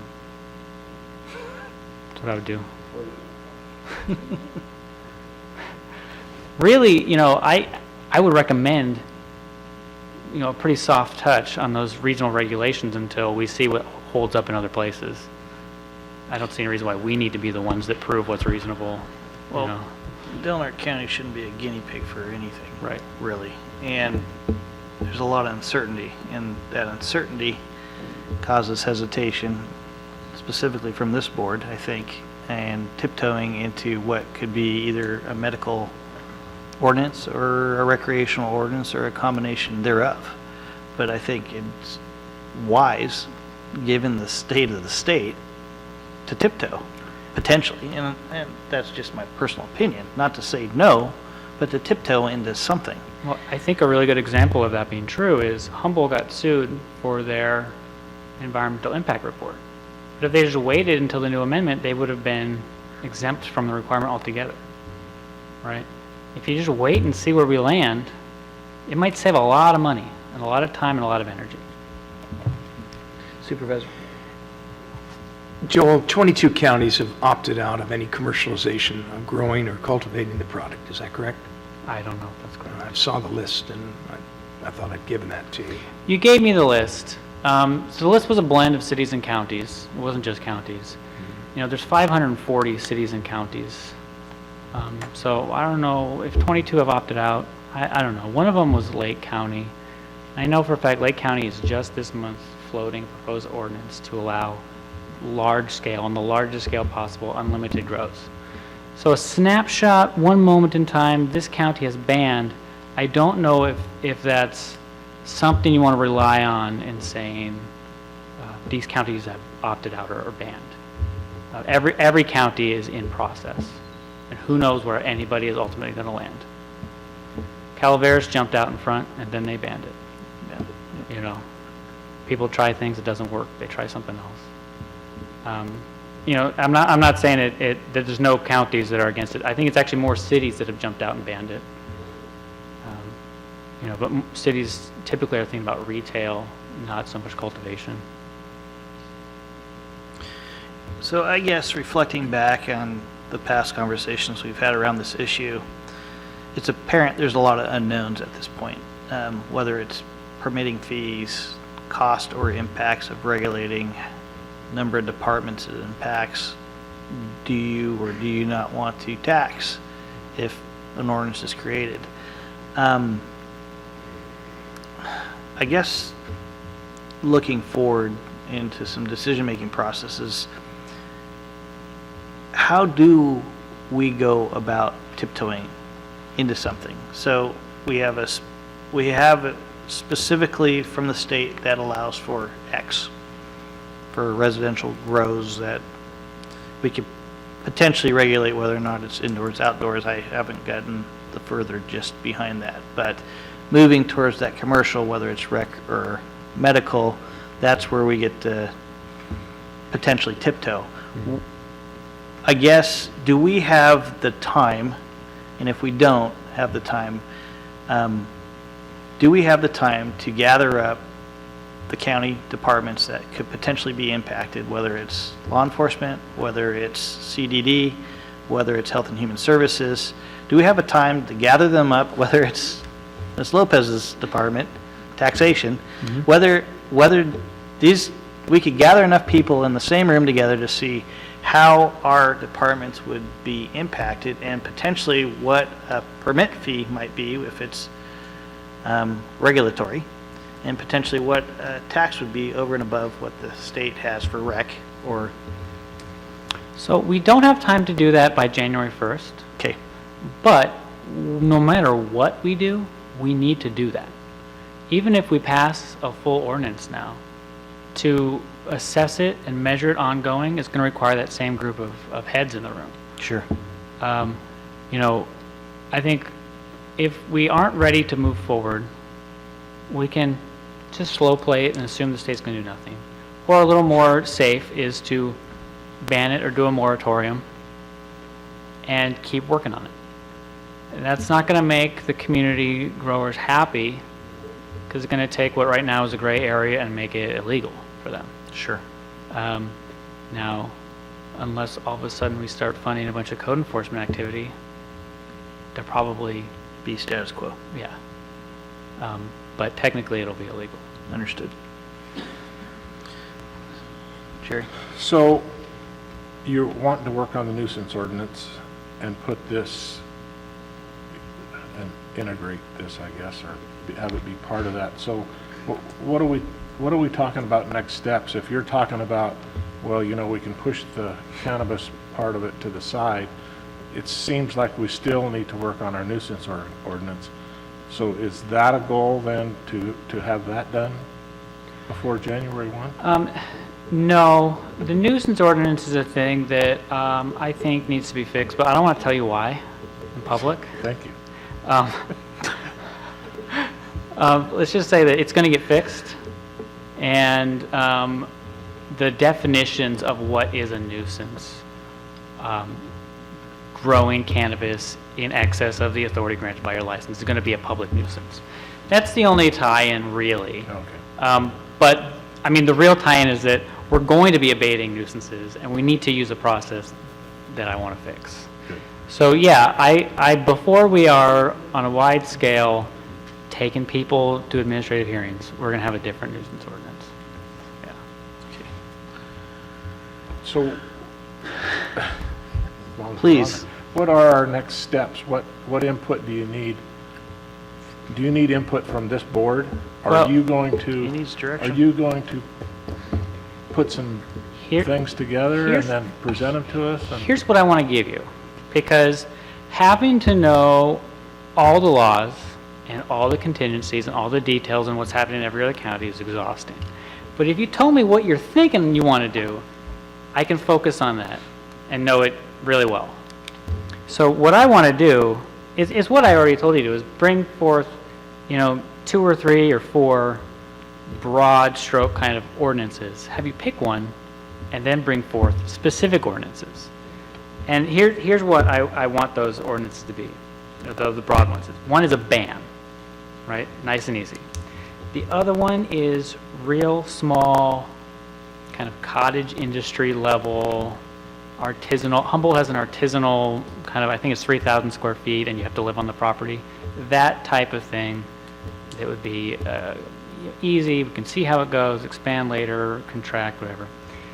That's what I would do. Really, I would recommend, a pretty soft touch on those regional regulations until we see what holds up in other places. I don't see any reason why we need to be the ones that prove what's reasonable. Well, Delaware County shouldn't be a guinea pig for anything. Right. Really. And there's a lot of uncertainty, and that uncertainty causes hesitation, specifically from this board, I think, and tiptoeing into what could be either a medical ordinance or a recreational ordinance or a combination thereof. But I think it's wise, given the state of the state, to tiptoe, potentially, and that's just my personal opinion, not to say no, but to tiptoe into something. Well, I think a really good example of that being true is Humboldt got sued for their environmental impact report. But if they just waited until the new amendment, they would have been exempt from the requirement altogether, right? If you just wait and see where we land, it might save a lot of money and a lot of time and a lot of energy. Supervisor? Joel, 22 counties have opted out of any commercialization of growing or cultivating the product. Is that correct? I don't know if that's correct. I saw the list, and I thought I'd given that to you. You gave me the list. So the list was a blend of cities and counties. It wasn't just counties. There's 540 cities and counties. So I don't know if 22 have opted out. I don't know. One of them was Lake County. I know for a fact Lake County is just this month floating a proposed ordinance to allow large scale, on the largest scale possible, unlimited growth. So a snapshot, one moment in time, this county has banned. I don't know if that's something you want to rely on in saying these counties have opted out or banned. Every county is in process, and who knows where anybody is ultimately going to land. Calaveras jumped out in front, and then they banned it. Yeah. People try things, it doesn't work, they try something else. I'm not saying that there's no counties that are against it. I think it's actually more cities that have jumped out and banned it. But cities typically are thinking about retail, not so much cultivation. So I guess reflecting back on the past conversations we've had around this issue, it's apparent there's a lot of unknowns at this point, whether it's permitting fees, cost or impacts of regulating number of departments it impacts, do you or do you not want to tax if an ordinance is created? I guess looking forward into some decision-making processes, how do we go about tiptoeing into something? So we have it specifically from the state that allows for X for residential grows that we could potentially regulate whether or not it's indoors, outdoors. I haven't gotten the further gist behind that, but moving towards that commercial, whether it's rec or medical, that's where we get to potentially tiptoe. I guess, do we have the time, and if we don't have the time, do we have the time to gather up the county departments that could potentially be impacted, whether it's law enforcement, whether it's CDD, whether it's Health and Human Services? Do we have a time to gather them up, whether it's Ms. Lopez's department, taxation, whether these, we could gather enough people in the same room together to see how our departments would be impacted and potentially what a permit fee might be if it's regulatory, and potentially what tax would be over and above what the state has for rec or, So we don't have time to do that by January 1st, okay, but no matter what we do, we need to do that. Even if we pass a full ordinance now, to assess it and measure it ongoing is going to require that same group of heads in the room. sure. You know, I think if we aren't ready to move forward, we can just slow play it and assume the state's going to do nothing. Or a little more safe is to ban it or do a moratorium and keep working on it. And that's not going to make the community growers happy, because it's going to take what right now is a gray area and make it illegal for them. Sure. Now, unless all of a sudden we start funding a bunch of code enforcement activity, they'll probably, Be status quo. yeah. But technically it'll be illegal. Understood. Jerry? So you're wanting to work on the nuisance ordinance and put this, and integrate this, I guess, or have it be part of that. So what are we talking about next steps? If you're talking about, well, you know, we can push the cannabis part of it to the side, it seems like we still need to work on our nuisance ordinance. So is that a goal then, to have that done before January 1? No, the nuisance ordinance is a thing that I think needs to be fixed, but I don't want to tell you why in public. Thank you. Let's just say that it's going to get fixed, and the definitions of what is a nuisance, growing cannabis in excess of the authority granted by your license, is going to be a public nuisance. That's the only tie-in, really. Okay. But, I mean, the real tie-in is that we're going to be abating nuisances, and we need to use a process that I want to fix. Good. So, yeah, I before we are on a wide scale taking people to administrative hearings, we're going to have a different nuisance ordinance. Yeah. So, Please. what are our next steps? What input do you need? Do you need input from this board? Well, Are you going to? he needs direction. Are you going to put some Here- things together and here's- then present them to us? And- Here's what I want to give you, because having to know all the laws and all the contingencies and all the details and what's happening in every other county is exhausting. But if you told me what you're thinking you want to do, I can focus on that and know it really well. So what I want to do is what I already told you to do, is bring forth, you know, 2 or 3 or 4 broad stroke kind of ordinances. Have you pick one and then bring forth specific ordinances. And here's what I want those ordinances to be, the broad ones. One is a ban, right? Nice and easy. The other one is real small, kind of cottage industry level, artisanal. Humboldt has an artisanal kind of, I think it's 3,000 square feet, and you have to live on the property. That type of thing, that would be, easy, we can see how it goes, expand later, contract, whatever.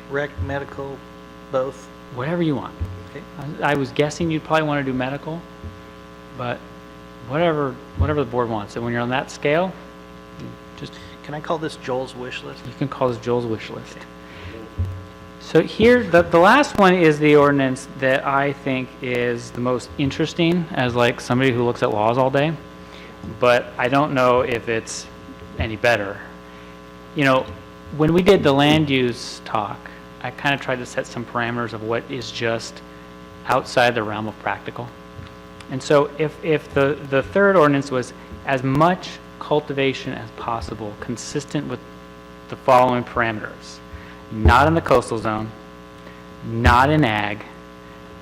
Rec, medical, both. Whatever you want. Okay. I was guessing you'd probably want to do medical, but whatever the board wants. And when you're on that scale, just, Can I call this Joel's wish list? you can call this Joel's wish list. So here, the last one is the ordinance that I think is the most interesting as like somebody who looks at laws all day, but I don't know if it's any better. You know, when we did the land use talk, I kind of tried to set some parameters of what is just outside the realm of practical. And so if the third ordinance was as much cultivation as possible, consistent with the following parameters: not in the coastal zone, not in ag,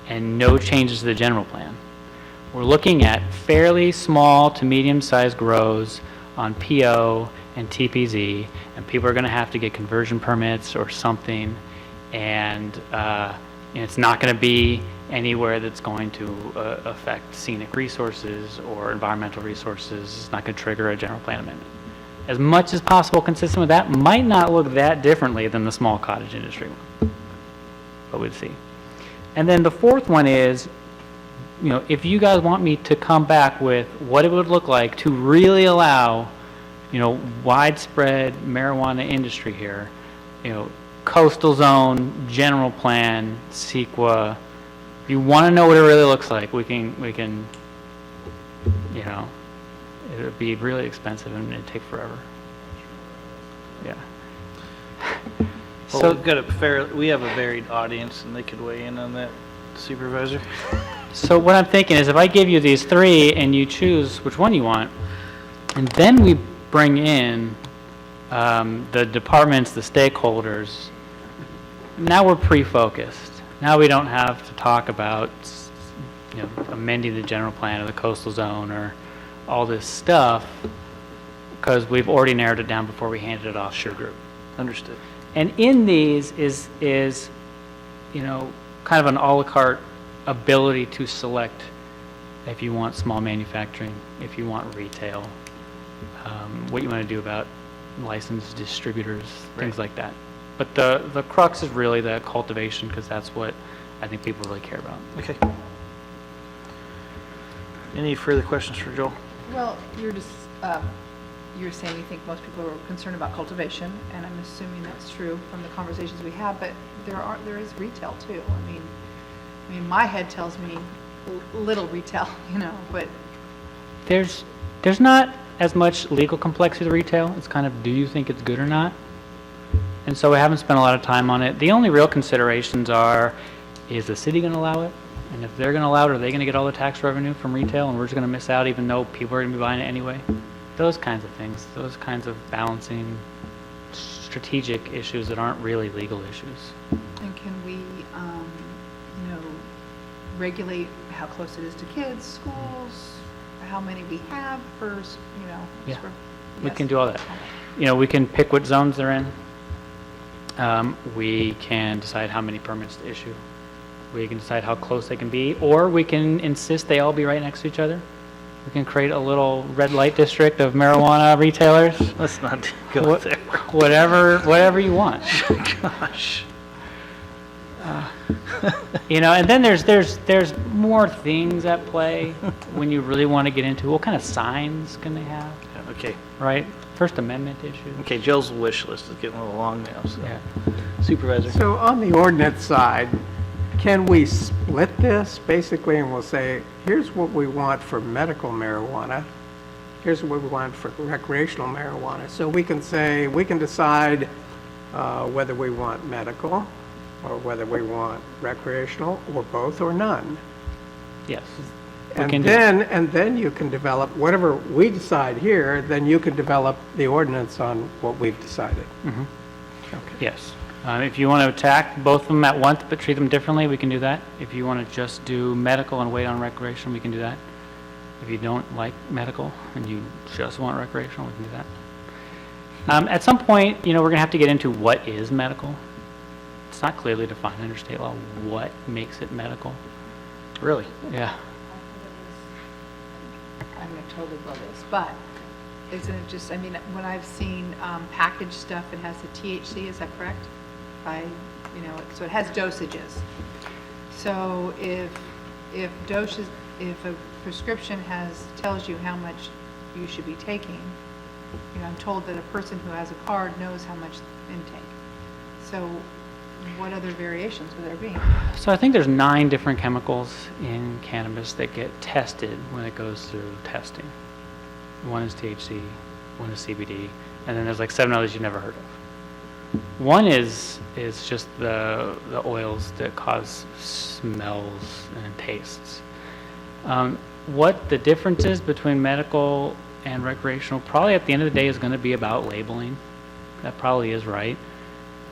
and no changes to the general plan. We're looking at fairly small to medium-sized grows on PO and TPZ, and people are going to have to get conversion permits or something, and it's not going to be anywhere that's going to affect scenic resources or environmental resources. It's not going to trigger a general plan amendment. As much as possible consistent with that, might not look that differently than the small cottage industry one, but we'll see. And then the fourth one is, you know, if you guys want me to come back with what it would look like to really allow, you know, widespread marijuana industry here, you know, coastal zone, general plan, CEQA. If you want to know what it really looks like, we can, you know, it would be really expensive and it'd take forever. Yeah. Well, we have a varied audience and they could weigh in on that, Supervisor. So what I'm thinking is if I give you these three and you choose which one you want, and then we bring in the departments, the stakeholders, now we're pre-focused. Now we don't have to talk about, you know, amending the general plan of the coastal zone or all this stuff, because we've already narrowed it down before we handed it off to your group. Understood. And in these is, you know, kind of an a la carte ability to select if you want small manufacturing, if you want retail, what you want to do about licensed distributors, things like that. But the crux is really the cultivation, because that's what I think people really care about. Okay. Any further questions for Joel? Well, you're just, you're saying you think most people are concerned about cultivation, and I'm assuming that's true from the conversations we have, but there is retail too. I mean, my head tells me little retail, you know, but. There's not as much legal complexity to retail. It's kind of, do you think it's good or not? And so we haven't spent a lot of time on it. The only real considerations are, is the city going to allow it? And if they're going to allow it, are they going to get all the tax revenue from retail and we're just going to miss out even though people are going to be buying it anyway? Those kinds of things, those kinds of balancing strategic issues that aren't really legal issues. And can we, you know, regulate how close it is to kids, schools, how many we have for, you know? Yeah, sort of- we yes. can do all that. You know, we can pick what zones they're in. We can decide how many permits to issue. We can decide how close they can be, or we can insist they all be right next to each other. We can create a little red light district of marijuana retailers. Let's not go there. Whatever you want. Gosh. You know, and then there's more things at play when you really want to get into what kind of signs can they have, Okay. right? First Amendment issues. Okay, Joel's wish list is getting a little long now, so. Yeah. Supervisor? So on the ordinance side, can we split this basically and we'll say, here's what we want for medical marijuana, here's what we want for recreational marijuana. So we can say, we can decide whether we want medical or whether we want recreational or both or none. Yes. And then you can develop, whatever we decide here, then you can develop the ordinance on what we've decided. Yes. If you want to attack both of them at once but treat them differently, we can do that. If you want to just do medical and wait on recreational, we can do that. If you don't like medical and you just want recreational, we can do that. At some point, you know, we're going to have to get into what is medical. It's not clearly defined under state law what makes it medical. Really? Yeah. I'm going to totally blow this, but isn't it just, I mean, when I've seen packaged stuff, it has the THC, is that correct? So it has dosages. So if a prescription tells you how much you should be taking, I'm told that a person who has a card knows how much intake. So what other variations would there be? So I think there's 9 different chemicals in cannabis that get tested when it goes through testing. One is THC, one is CBD, and then there's like 7 others you've never heard of. One is just the oils that cause smells and tastes. What the difference is between medical and recreational, probably at the end of the day, is going to be about labeling. That probably is right.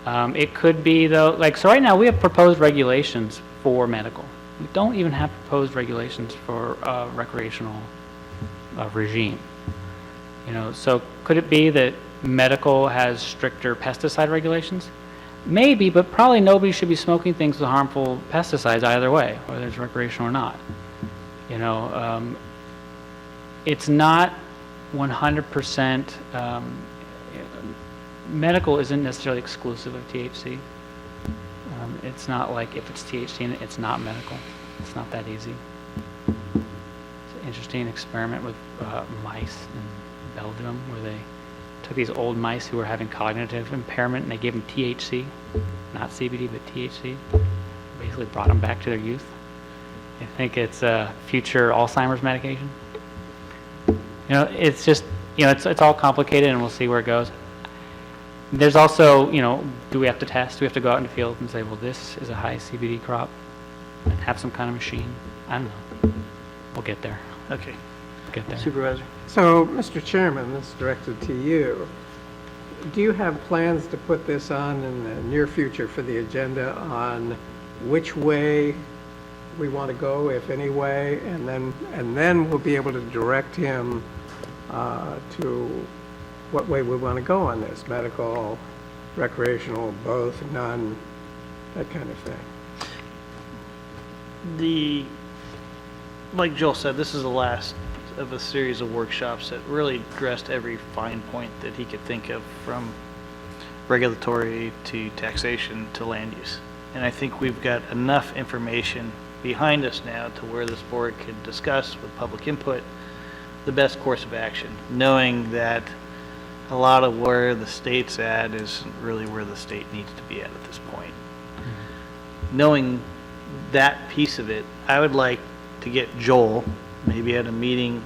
It could be, though, so right now we have proposed regulations for medical. We don't even have proposed regulations for recreational regime. So could it be that medical has stricter pesticide regulations? Maybe, but probably nobody should be smoking things with harmful pesticides either way, whether it's recreational or not. It's not 100%, medical isn't necessarily exclusive of THC. It's not like if it's THC in it, it's not medical. It's not that easy. It's an interesting experiment with mice in Belgium where they took these old mice who were having cognitive impairment and they gave them THC, not CBD, but THC. Basically brought them back to their youth. I think it's a future Alzheimer's medication. It's just, it's all complicated and we'll see where it goes. There's also, do we have to test? Do we have to go out in the field and say, well, this is a high CBD crop and have some kind of machine? I don't know. We'll get there. Okay. We'll get there. Supervisor? So, Mr. Chairman, this is directed to you. Do you have plans to put this on in the near future for the agenda on which way we want to go, if any way, and then we'll be able to direct him to what way we want to go on this, medical, recreational, both, none, that kind of thing. Like Joel said, this is the last of a series of workshops that really addressed every fine point that he could think of, from regulatory to taxation to land use. And I think we've got enough information behind us now to where this board could discuss with public input the best course of action, knowing that a lot of where the state's at is really where the state needs to be at this point. Knowing that piece of it, I would like to get Joel, maybe at a meeting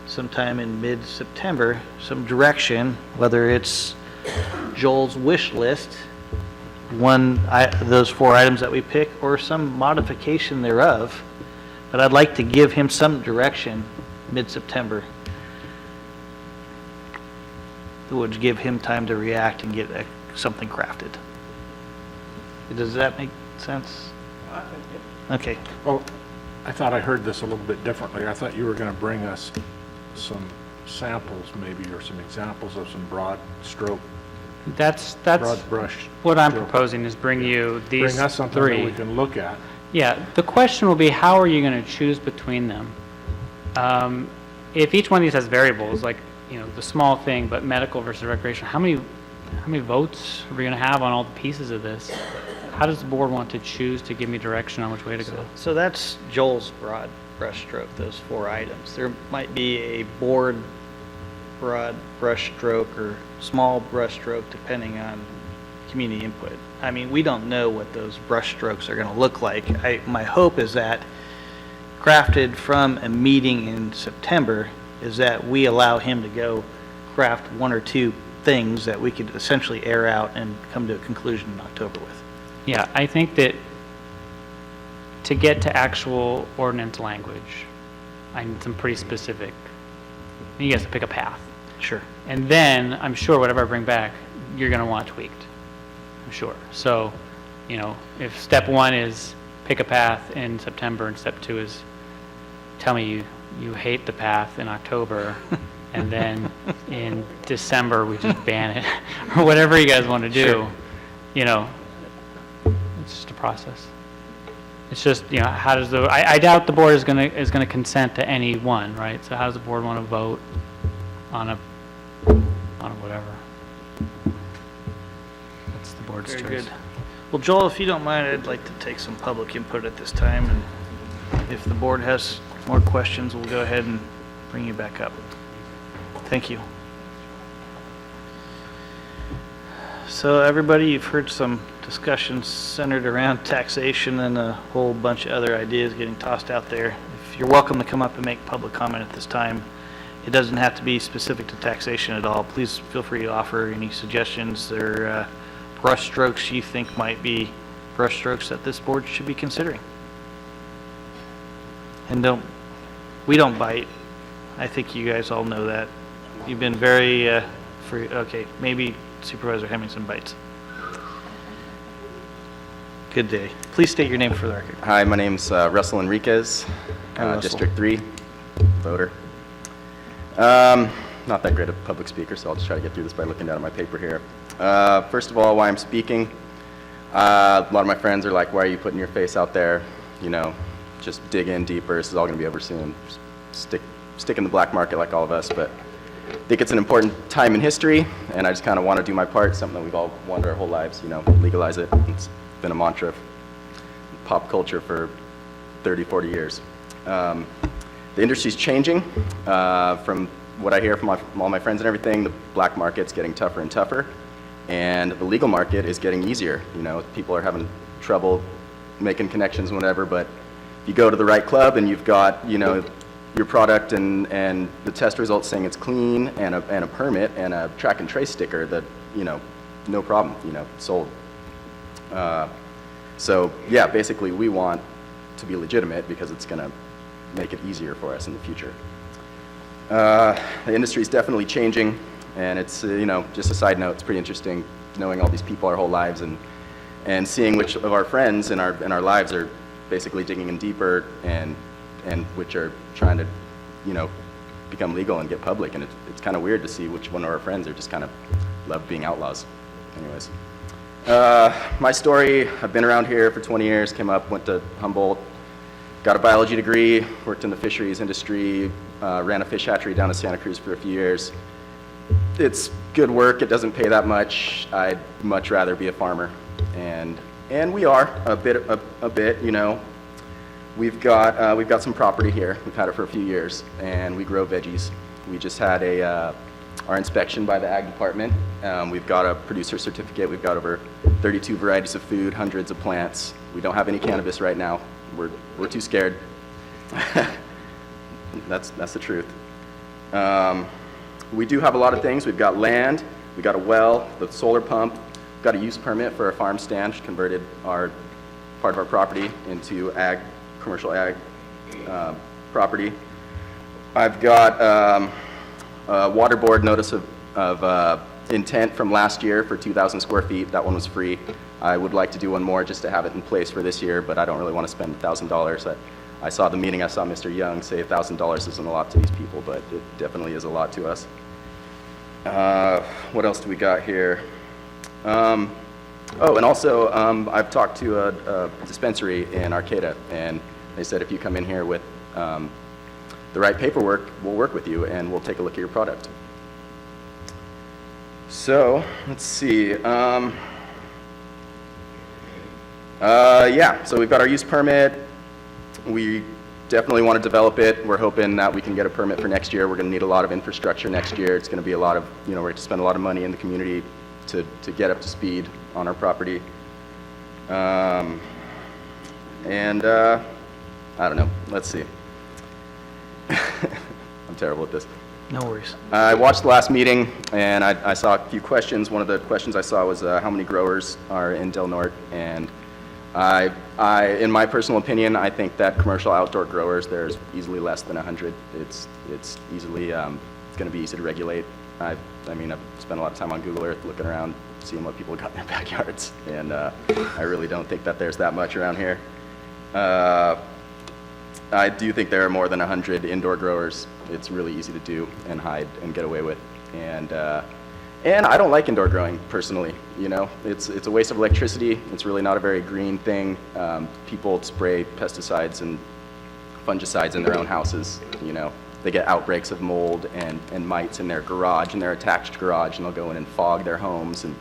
sometime in mid-September, some direction, whether it's Joel's wish list, those 4 items that we pick, or some modification thereof. But I'd like to give him some direction mid-September that would give him time to react and get something crafted. Does that make sense? Okay. Well, I thought I heard this a little bit differently. I thought you were going to bring us some samples maybe, or some examples of some broad That's broad brush. what I'm stroke. proposing, is bring you these Bring us something 3. that we can look at. Yeah, the question will be, how are you going to choose between them? If each one of these has variables, like, the small thing, but medical versus recreational, how many votes are we going to have on all the pieces of this? How does the board want to choose to give me direction on which way to go? So that's Joel's broad brushstroke, those 4 items. There might be a board broad brushstroke or small brushstroke depending on community input. I mean, we don't know what those brushstrokes are going to look like. My hope is that, crafted from a meeting in September, is that we allow him to go craft 1 or 2 things that we could essentially air out and come to a conclusion in October with. Yeah, I think that to get to actual ordinance language, I need some pretty specific, you guys to pick a path. Sure. And then, I'm sure whatever I bring back, you're going to want tweaked. I'm sure. So, if step 1 is pick a path in September, and step 2 is tell me you hate the path in October, and then in December we just ban it, or whatever you guys want to do, Sure. It's just a process. It's just, how does I doubt the board is going to consent to any one, right? So how does the board want to vote on a whatever. That's the board's choice. Very good. Well, Joel, if you don't mind, I'd like to take some public input at this time, and if the board has more questions, we'll go ahead and bring you back up. Thank you. So everybody, you've heard some discussions centered around taxation and a whole bunch of other ideas getting tossed out there. If you're welcome to come up and make public comment at this time. It doesn't have to be specific to taxation at all. Please feel free to offer any suggestions or brush strokes you think might be brush strokes that this board should be considering. And we don't bite. I think you guys all know that. You've been very free. Okay, maybe Supervisor Hemmingson bites. Good day. Please state your name for the record. Hi, my name's Russell Enriquez, Hi, Russell. District 3, voter. Not that great a public speaker, so I'll just try to get through this by looking down at my paper here. First of all, why I'm speaking, a lot of my friends are like, why are you putting your face out there? You know, just dig in deeper. This is all going to be over soon. Just stick in the black market like all of us, but I think it's an important time in history, and I just kind of want to do my part, something that we've all wanted our whole lives, you know, legalize it. It's been a mantra of pop culture for 30, 40 years. The industry's changing. From what I hear from all my friends and everything, the black market's getting tougher and tougher, and the legal market is getting easier. You know, people are having trouble making connections and whatever, but if you go to the right club and you've got, you know, your product and the test results saying it's clean and a permit and a track and trace sticker, that, you know, no problem, you know, sold. So yeah, basically we want to be legitimate because it's going to make it easier for us in the future. The industry is definitely changing, and it's, you know, just a side note, it's pretty interesting knowing all these people our whole lives and seeing which of our friends in our lives are basically digging in deeper and which are trying to, you know, become legal and get public, and it's kind of weird to see which one of our friends are just kind of love being outlaws. Anyways, my story, I've been around here for 20 years, came up, went to Humboldt, got a biology degree, worked in the fisheries industry, ran a fish hatchery down in Santa Cruz for a few years. It's good work, it doesn't pay that much. I'd much rather be a farmer, and we are a bit, you know. We've got some property here. We've had it for a few years, and we grow veggies. We just had our inspection by the ag department. We've got a producer certificate. We've got over 32 varieties of food, hundreds of plants. We don't have any cannabis right now. We're too scared. That's the truth. We do have a lot of things. We've got land. We got a well, the solar pump. We've got a use permit for a farm stand, which converted part of our property into commercial ag property. I've got a water board notice of intent from last year for 2,000 square feet. That one was free. I would like to do one more just to have it in place for this year, but I don't really want to spend $1,000. I saw the meeting, I saw Mr. Young say $1,000 isn't a lot to these people, but it definitely is a lot to us. What else do we got here? Oh, and also I've talked to a dispensary in Arcata, and they said if you come in here with the right paperwork, we'll work with you and we'll take a look at your product. So, let's see. Yeah, so we've got our use permit. We definitely want to develop it. We're hoping that we can get a permit for next year. We're going to need a lot of infrastructure next year. It's going to be a lot of, you know, we're going to spend a lot of money in the community to get up to speed on our property. I don't know. Let's see. I'm terrible at this. No worries. I watched the last meeting, and I saw a few questions. One of the questions I saw was how many growers are in Del Norte, and in my personal opinion, I think that commercial outdoor growers, there's easily less than 100. It's easily, it's going to be easy to regulate. I mean, I've spent a lot of time on Google Earth looking around, seeing what people got in their backyards, and I really don't think that there's that much around here. I do think there are more than 100 indoor growers. It's really easy to do and hide and get away with. And I don't like indoor growing personally. You know, it's a waste of electricity. It's really not a very green thing. People spray pesticides and fungicides in their own houses. You know, they get outbreaks of mold and mites in their garage, in their attached garage, and they'll go in and fog their homes. And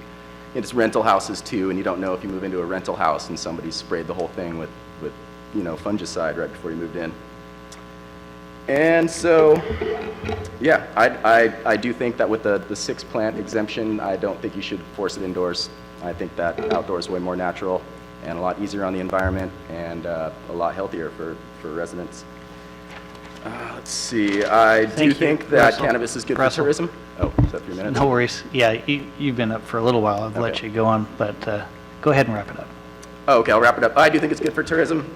it's rental houses too, and you don't know if you move into a rental house and somebody sprayed the whole thing with fungicide right before you moved in. And so, yeah, I do think that with the 6 plant exemption, I don't think you should force it indoors. I think that outdoors is way more natural and a lot easier on the environment and a lot healthier for residents. Let's see, I do you, think that Russell. cannabis is good for Russell. tourism. Oh, is that 3 minutes? No worries. Yeah, you've been up for a little while. I've let Okay. you go on, but go ahead and wrap it up. Oh, okay, I'll wrap it up. I do think it's good for tourism.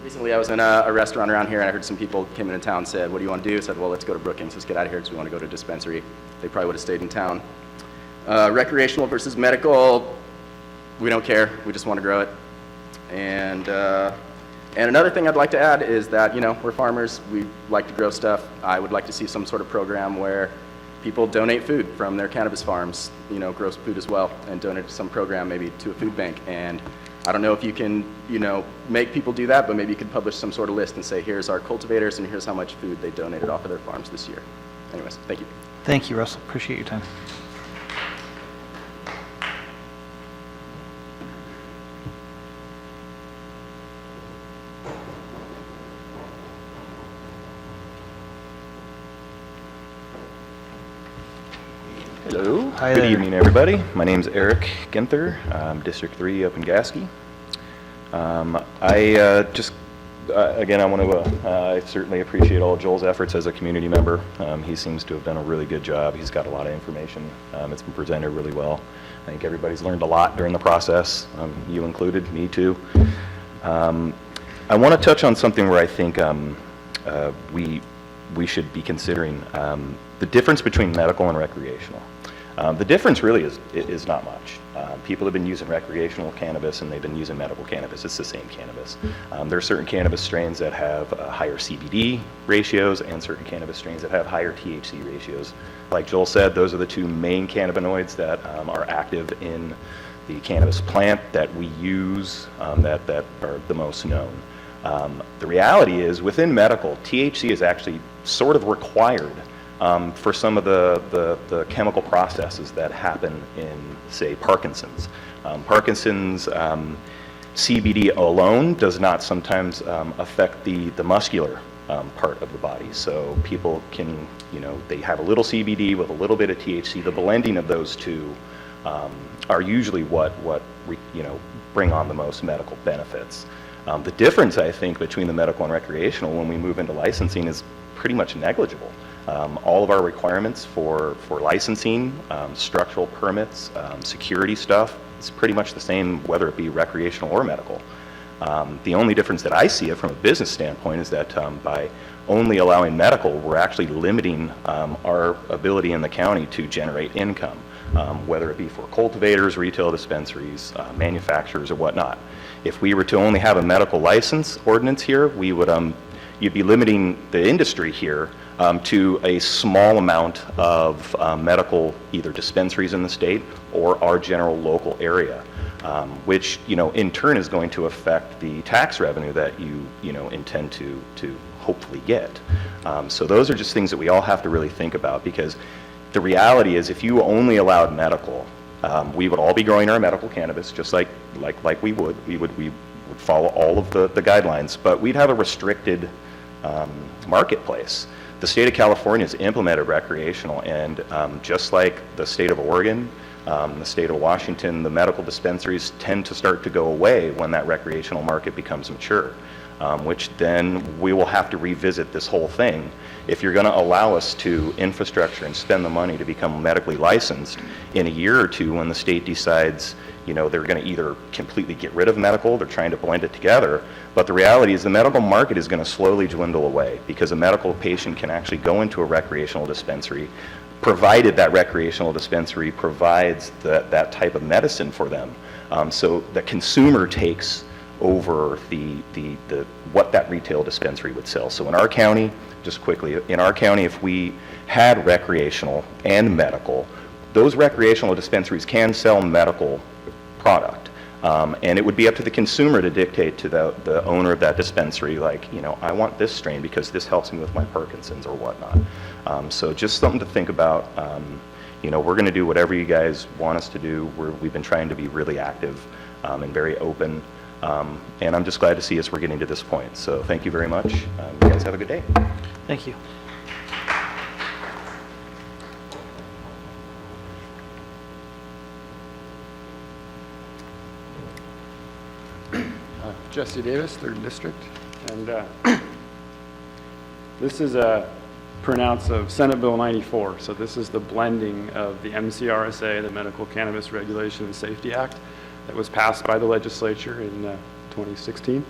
Recently, I was in a restaurant around here, and I heard some people came into town and said, what do you want to do? I said, well, let's go to Brookings. Let's get out of here because we want to go to a dispensary. They probably would have stayed in town. Recreational versus medical, we don't care. We just want to grow it. And another thing I'd like to add is that, we're farmers. We like to grow stuff. I would like to see some sort of program where people donate food from their cannabis farms, grow food as well, and donate to some program, maybe to a food bank. And I don't know if you can, make people do that, but maybe you could publish some sort of list and say, here's our cultivators and here's how much food they donated off of their farms this year. Anyways, thank you. Thank you, Russell. Appreciate your time. Hello. Hi Good there. evening, everybody. My name's Eric Ginther, District 3 up in Gasky. Again, I want to, I certainly appreciate all of Joel's efforts as a community member. He seems to have done a really good job. He's got a lot of information. It's been presented really well. I think everybody's learned a lot during the process, you included, me too. I want to touch on something where I think we should be considering the difference between medical and recreational. The difference really is not much. People have been using recreational cannabis and they've been using medical cannabis. It's the same cannabis. There are certain cannabis strains that have higher CBD ratios and certain cannabis strains that have higher THC ratios. Like Joel said, those are the 2 main cannabinoids that are active in the cannabis plant that we use that are the most known. The reality is, within medical, THC is actually sort of required for some of the chemical processes that happen in, say, Parkinson's. Parkinson's CBD alone does not sometimes affect the muscular part of the body. So people can, they have a little CBD with a little bit of THC. The blending of those two are usually what bring on the most medical benefits. The difference, I think, between the medical and recreational when we move into licensing is pretty much negligible. All of our requirements for licensing, structural permits, security stuff, it's pretty much the same whether it be recreational or medical. The only difference that I see it from a business standpoint is that by only allowing medical, we're actually limiting our ability in the county to generate income, whether it be for cultivators, retail dispensaries, manufacturers, or whatnot. If we were to only have a medical license ordinance here, we would you'd be limiting the industry here to a small amount of medical either dispensaries in the state or our general local area, which in turn is going to affect the tax revenue that you intend to hopefully get. So those are just things that we all have to really think about, because the reality is if you only allowed medical, we would all be growing our medical cannabis just like we would. We would follow all of the guidelines, but we'd have a restricted marketplace. The state of California has implemented recreational, and just like the state of Oregon, the state of Washington, the medical dispensaries tend to start to go away when that recreational market becomes mature, which then we will have to revisit this whole thing. If you're going to allow us to infrastructure and spend the money to become medically licensed in a year or two when the state decides they're going to either completely get rid of medical, they're trying to blend it together, but the reality is the medical market is going to slowly dwindle away, because a medical patient can actually go into a recreational dispensary, provided that recreational dispensary provides that type of medicine for them. So the consumer takes over the what that retail dispensary would sell. So in our county, just quickly, if we had recreational and medical, those recreational dispensaries can sell medical product. And it would be up to the consumer to dictate to the owner of that dispensary, like, I want this strain because this helps me with my Parkinson's or whatnot. So just something to think about. We're going to do whatever you guys want us to do. We've been trying to be really active and very open. And I'm just glad to see us we're getting to this point. So thank you very much. You guys have a good day. Thank you. Jesse Davis, 3rd District, and this is a pronounce of Senate Bill 94. So this is the blending of the MCRSA, the Medical Cannabis Regulation and Safety Act, that was passed by the legislature in 2016,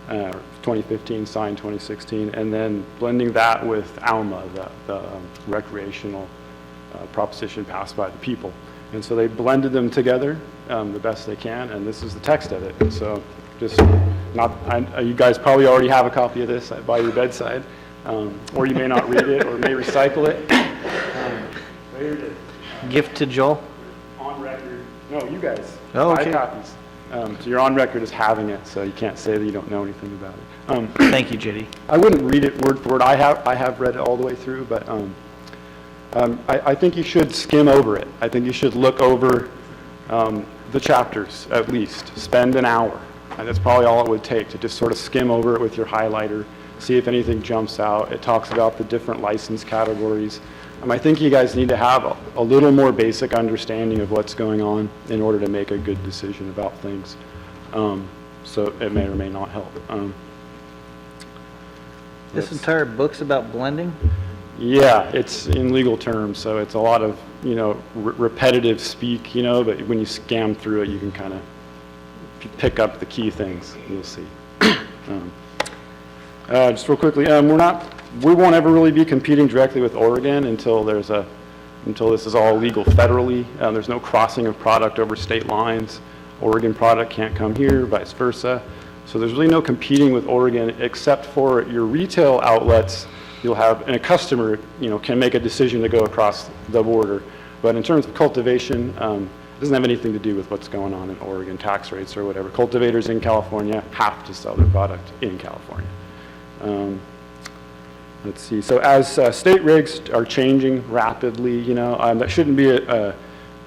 2015, signed 2016, and then blending that with ALMA, the recreational proposition passed by the people. And so they blended them together the best they can, and this is the text of it. And so just you guys probably already have a copy of this by your bedside, or you may not read it or may recycle it. Here it is. Gift to Joel? On record. No, you guys. Oh, okay. 5 copies. So you're on record as having it, so you can't say that you don't know anything about it. Thank you, JD. I wouldn't read it word for word. I have read it all the way through, but I think you should skim over it. I think you should look over the chapters at least. Spend an hour. And that's probably all it would take to just sort of skim over it with your highlighter, see if anything jumps out. It talks about the different license categories. I think you guys need to have a little more basic understanding of what's going on in order to make a good decision about things. So it may or may not help. This entire book's about blending? Yeah, it's in legal terms, so it's a lot of, repetitive speak, but when you scan through it, you can kind of pick up the key things, you'll see. Just real quickly, we won't ever really be competing directly with Oregon until this is all legal federally. There's no crossing of product over state lines. Oregon product can't come here, vice versa. So there's really no competing with Oregon except for your retail outlets. You'll have, and a customer, can make a decision to go across the border. But in terms of cultivation, it doesn't have anything to do with what's going on in Oregon, tax rates or whatever. Cultivators in California have to sell their product in California. Let's see. So as state regs are changing rapidly, that shouldn't be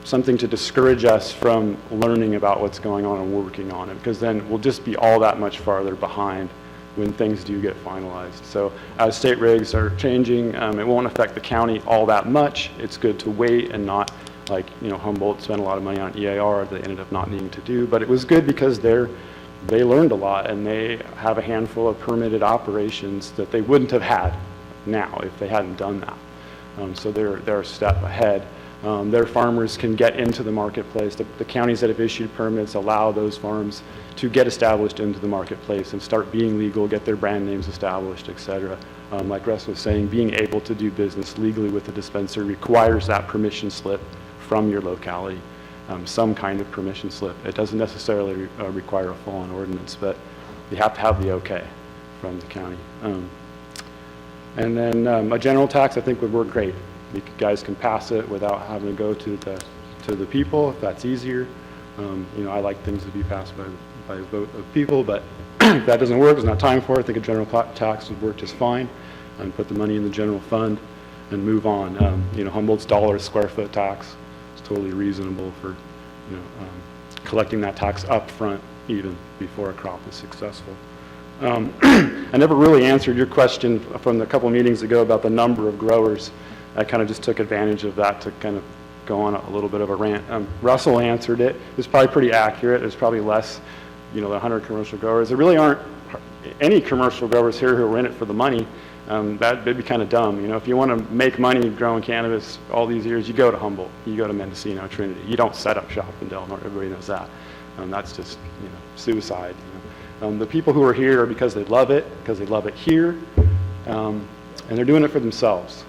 something to discourage us from learning about what's going on and working on it, because then we'll just be all that much farther behind when things do get finalized. So as state regs are changing, it won't affect the county all that much. It's good to wait and not, like, Humboldt spent a lot of money on EAR that they ended up not needing to do, but it was good because they learned a lot, and they have a handful of permitted operations that they wouldn't have had now if they hadn't done that. So they're a step ahead. Their farmers can get into the marketplace. The counties that have issued permits allow those farms to get established into the marketplace and start being legal, get their brand names established, et cetera. Like Russ was saying, being able to do business legally with the dispensary requires that permission slip from your locality, some kind of permission slip. It doesn't necessarily require a full-on ordinance, but you have to have the okay from the county. And then a general tax, I think, would work great. You guys can pass it without having to go to the people, if that's easier. I like things to be passed by a vote of people, but if that doesn't work, there's not time for it, I think a general tax would work just fine, and put the money in the general fund and move on. Humboldt's $1 a square foot tax is totally reasonable for collecting that tax up front even before a crop is successful. I never really answered your question from a couple meetings ago about the number of growers. I kind of just took advantage of that to kind of go on a little bit of a rant. Russell answered it. It's probably pretty accurate. There's probably less, than 100 commercial growers. There really aren't any commercial growers here who are in it for the money. That'd be kind of dumb. If you want to make money growing cannabis all these years, you go to Humboldt, you go to Mendocino, Trinity. You don't set up shop in Delmar. Everybody knows that. That's just, suicide. The people who are here are because they love it here, and they're doing it for themselves.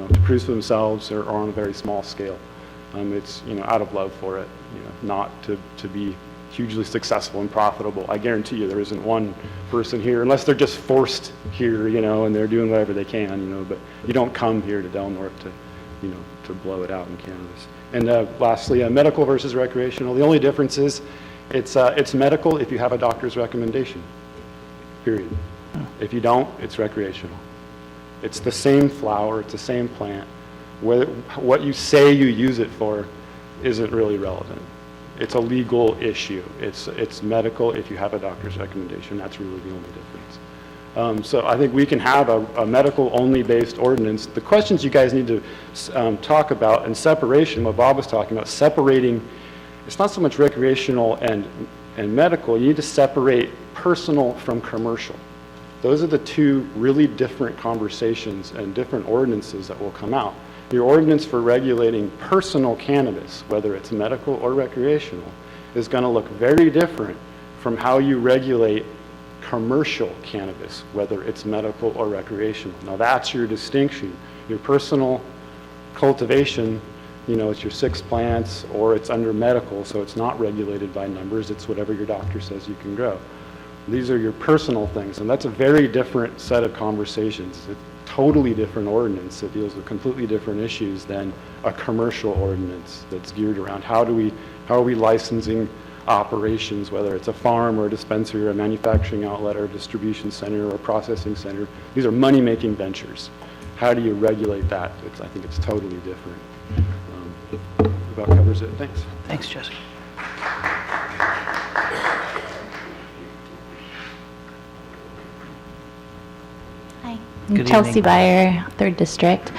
To produce for themselves or on a very small scale. It's, out of love for it, not to be hugely successful and profitable. I guarantee you there isn't one person here, unless they're just forced here, and they're doing whatever they can, but you don't come here to Del Norte you know, to blow it out in cannabis. And lastly, medical versus recreational. The only difference is it's medical if you have a doctor's recommendation, period. If you don't, it's recreational. It's the same flower, it's the same plant. What you say you use it for isn't really relevant. It's a legal issue. It's medical if you have a doctor's recommendation. That's really the only difference. So I think we can have a medical-only based ordinance. The questions you guys need to talk about, and separation, what Bob was talking about, separating, it's not so much recreational and medical. You need to separate personal from commercial. Those are the two really different conversations and different ordinances that will come out. Your ordinance for regulating personal cannabis, whether it's medical or recreational, is going to look very different from how you regulate commercial cannabis, whether it's medical or recreational. Now that's your distinction. Your personal cultivation, you know, it's your 6 plants, or it's under medical, so it's not regulated by numbers. It's whatever your doctor says you can grow. These are your personal things, and that's a very different set of conversations. It's a totally different ordinance that deals with completely different issues than a commercial ordinance that's geared around how are we licensing operations, whether it's a farm or a dispensary or a manufacturing outlet or a distribution center or a processing center. These are money-making ventures. How do you regulate that? I think it's totally different. About covers it. Thanks. Thanks, Jesse. Hi, Good I'm Chelsea evening. Byer, 3rd District.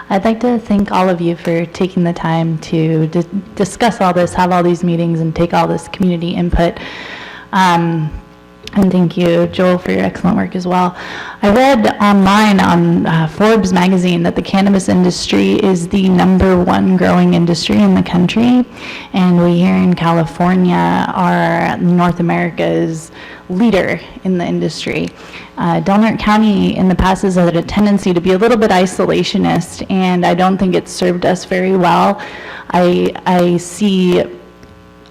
I'd like to thank all of you for taking the time to discuss all this, have all these meetings, and take all this community input. And thank you, Joel, for your excellent work as well. I read online on Forbes magazine that the cannabis industry is the #1 growing industry in the country, and we here in California are North America's leader in the industry. Del Norte County in the past has had a tendency to be a little bit isolationist, and I don't think it's served us very well. I see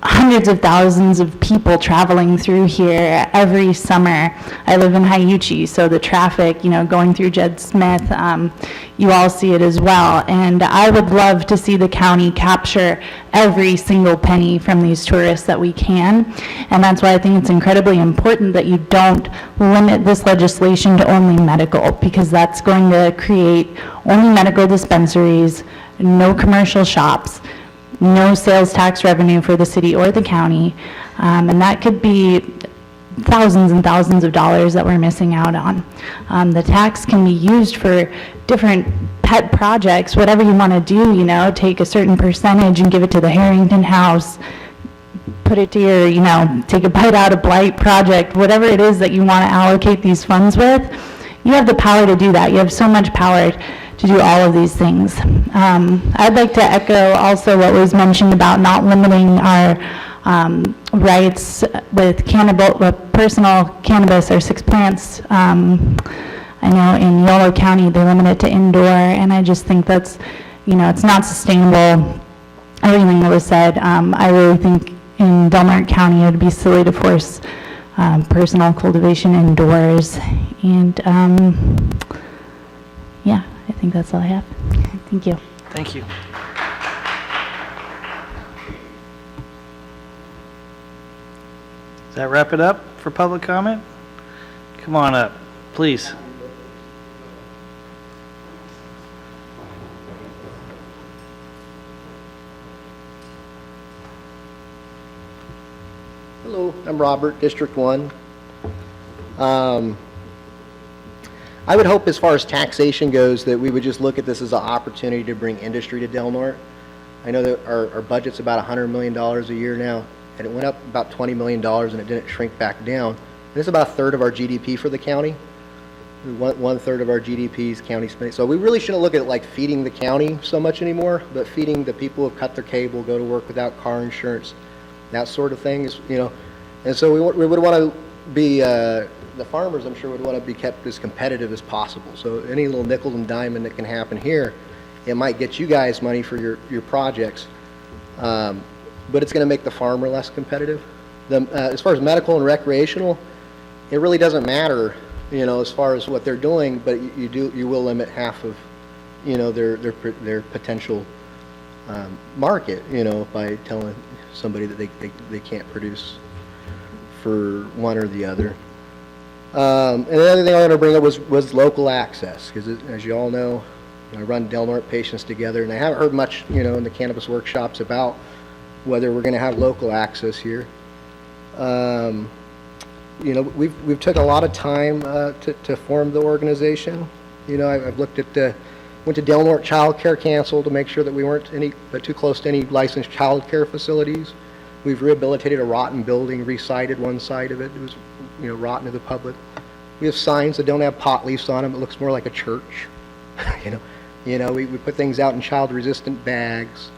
hundreds of thousands of people traveling through here every summer. I live in Hiuchi, so the traffic, you know, going through Jed Smith, you all see it as well. And I would love to see the county capture every single penny from these tourists that we can. And that's why I think it's incredibly important that you don't limit this legislation to only medical, because that's going to create only medical dispensaries, no commercial shops, no sales tax revenue for the city or the county, and that could be thousands and thousands of dollars that we're missing out on. The tax can be used for different pet projects, whatever you want to do, you know, take a certain percentage and give it to the Harrington House, put it to your, you know, take a bite out of blight project, whatever it is that you want to allocate these funds with, you have the power to do that. You have so much power to do all of these things. I'd like to echo also what was mentioned about not limiting our rights with personal cannabis or 6 plants. I know in Yolo County they limit it to indoor, and I just think that's, you know, it's not sustainable. Everything that was said, I really think in Del Norte County it would be silly to force personal cultivation indoors, and yeah. I think that's all I have. Thank you. Thank you. Does that wrap it up for public comment? Come on up, please. Hello, I'm Robert, District 1. I would hope as far as taxation goes that we would just look at this as an opportunity to bring industry to Del Norte. I know that our budget's about $100 million a year now, and it went up about $20 million and it didn't shrink back down. And it's about 1/3 of our GDP for the county. 1/3 of our GDP is county spending. So we really shouldn't look at it like feeding the county so much anymore, but feeding the people who have cut their cable, go to work without car insurance, that sort of thing is, you know. And so we would want to be, the farmers, I'm sure, would want to be kept as competitive as possible. So any little nickel and dime that can happen here, it might get you guys money for your projects, but it's going to make the farmer less competitive. As far as medical and recreational, it really doesn't matter, you know, as far as what they're doing, but you will limit half of their potential market, by telling somebody that they can't produce for one or the other. And the other thing I want to bring up was local access, because as you all know, I run Del Norte patients together, and I haven't heard much, in the cannabis workshops about whether we're going to have local access here. We've took a lot of time to form the organization. I've looked at went to Del Norte Child Care Council to make sure that we weren't too close to any licensed child care facilities. We've rehabilitated a rotten building, re-sided one side of it. It was, rotten to the public. We have signs that don't have pot leaves on them. It looks more like a church. We put things out in child-resistant bags.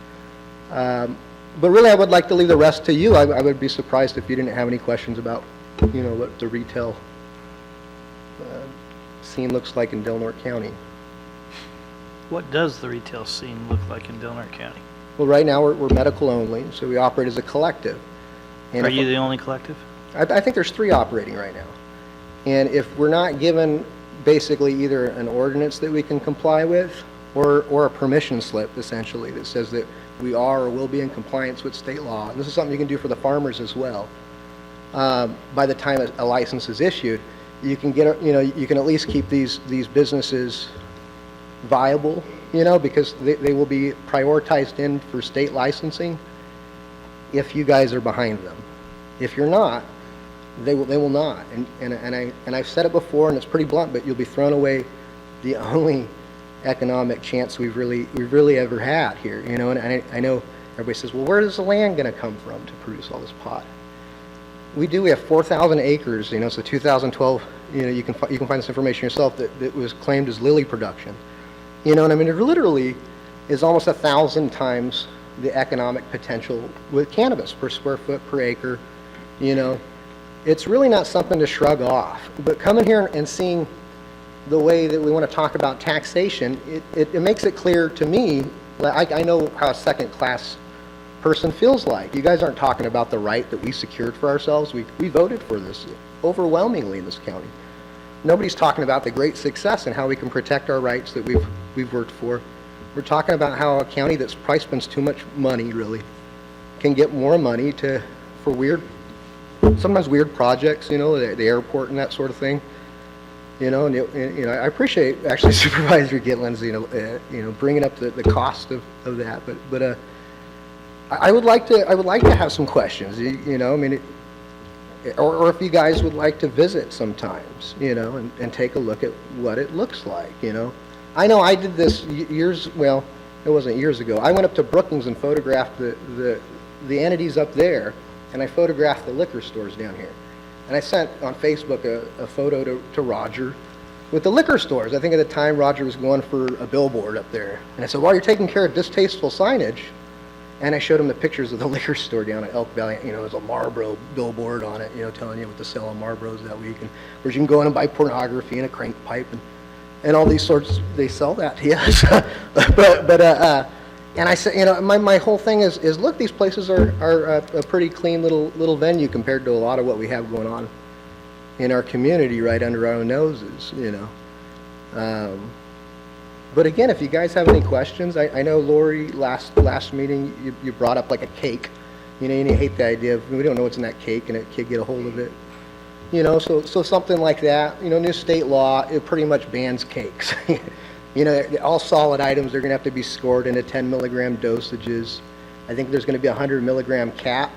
But really, I would like to leave the rest to you. I would be surprised if you didn't have any questions about, what the retail scene looks like in Del Norte County. What does the retail scene look like in Del Norte County? Well, right now, we're medical only, so we operate as a collective. And Are you the only collective? I think there's 3 operating right now. And if we're not given basically either an ordinance that we can comply with or a permission slip, essentially, that says that we are or will be in compliance with state law, and this is something you can do for the farmers as well, by the time a license is issued, you can get, you can at least keep these businesses viable, because they will be prioritized in for state licensing if you guys are behind them. If you're not, they will not. And I've said it before, and it's pretty blunt, but you'll be throwing away the only economic chance we've really ever had here. And I know everybody says, well, where is the land going to come from to produce all this pot? We have 4,000 acres. So 2012. You can find this information yourself that was claimed as lily production. And I mean, it literally is almost 1,000 times the economic potential with cannabis per square foot per acre. It's really not something to shrug off. But coming here and seeing the way that we want to talk about taxation, it makes it clear to me, I know how a second-class person feels like. You guys aren't talking about the right that we secured for ourselves. We voted for this overwhelmingly in this county. Nobody's talking about the great success and how we can protect our rights that we've worked for. We're talking about how a county that's probably spends too much money, really, can get more money for sometimes weird projects, the airport and that sort of thing. And I appreciate actually Supervisor Gitlin's, bringing up the cost of that. But I would like to have some questions. Or if you guys would like to visit sometimes, and take a look at what it looks like. I know I did this it wasn't years ago. I went up to Brookings and photographed the entities up there, and I photographed the liquor stores down here. And I sent on Facebook a photo to Roger with the liquor stores. I think at the time Roger was going for a billboard up there. And I said, while you're taking care of distasteful signage, and I showed him the pictures of the liquor store down at Elk Valley. There's a Marlboro billboard on it, telling you what to sell on Marlboros that week. And of course, you can go in and buy pornography and a crank pipe and all these sorts. They sell that, yes. And I said, my whole thing is look, these places are a pretty clean little venue compared to a lot of what we have going on in our community right under our own noses, But again, if you guys have any questions, I know Lori, last meeting, you brought up like a cake. You hate the idea of, we don't know what's in that cake, and a kid get a hold of it. So something like that. New state law, it pretty much bans cakes. All solid items are going to have to be scored into 10 milligram dosages. I think there's going to be a 100 milligram cap.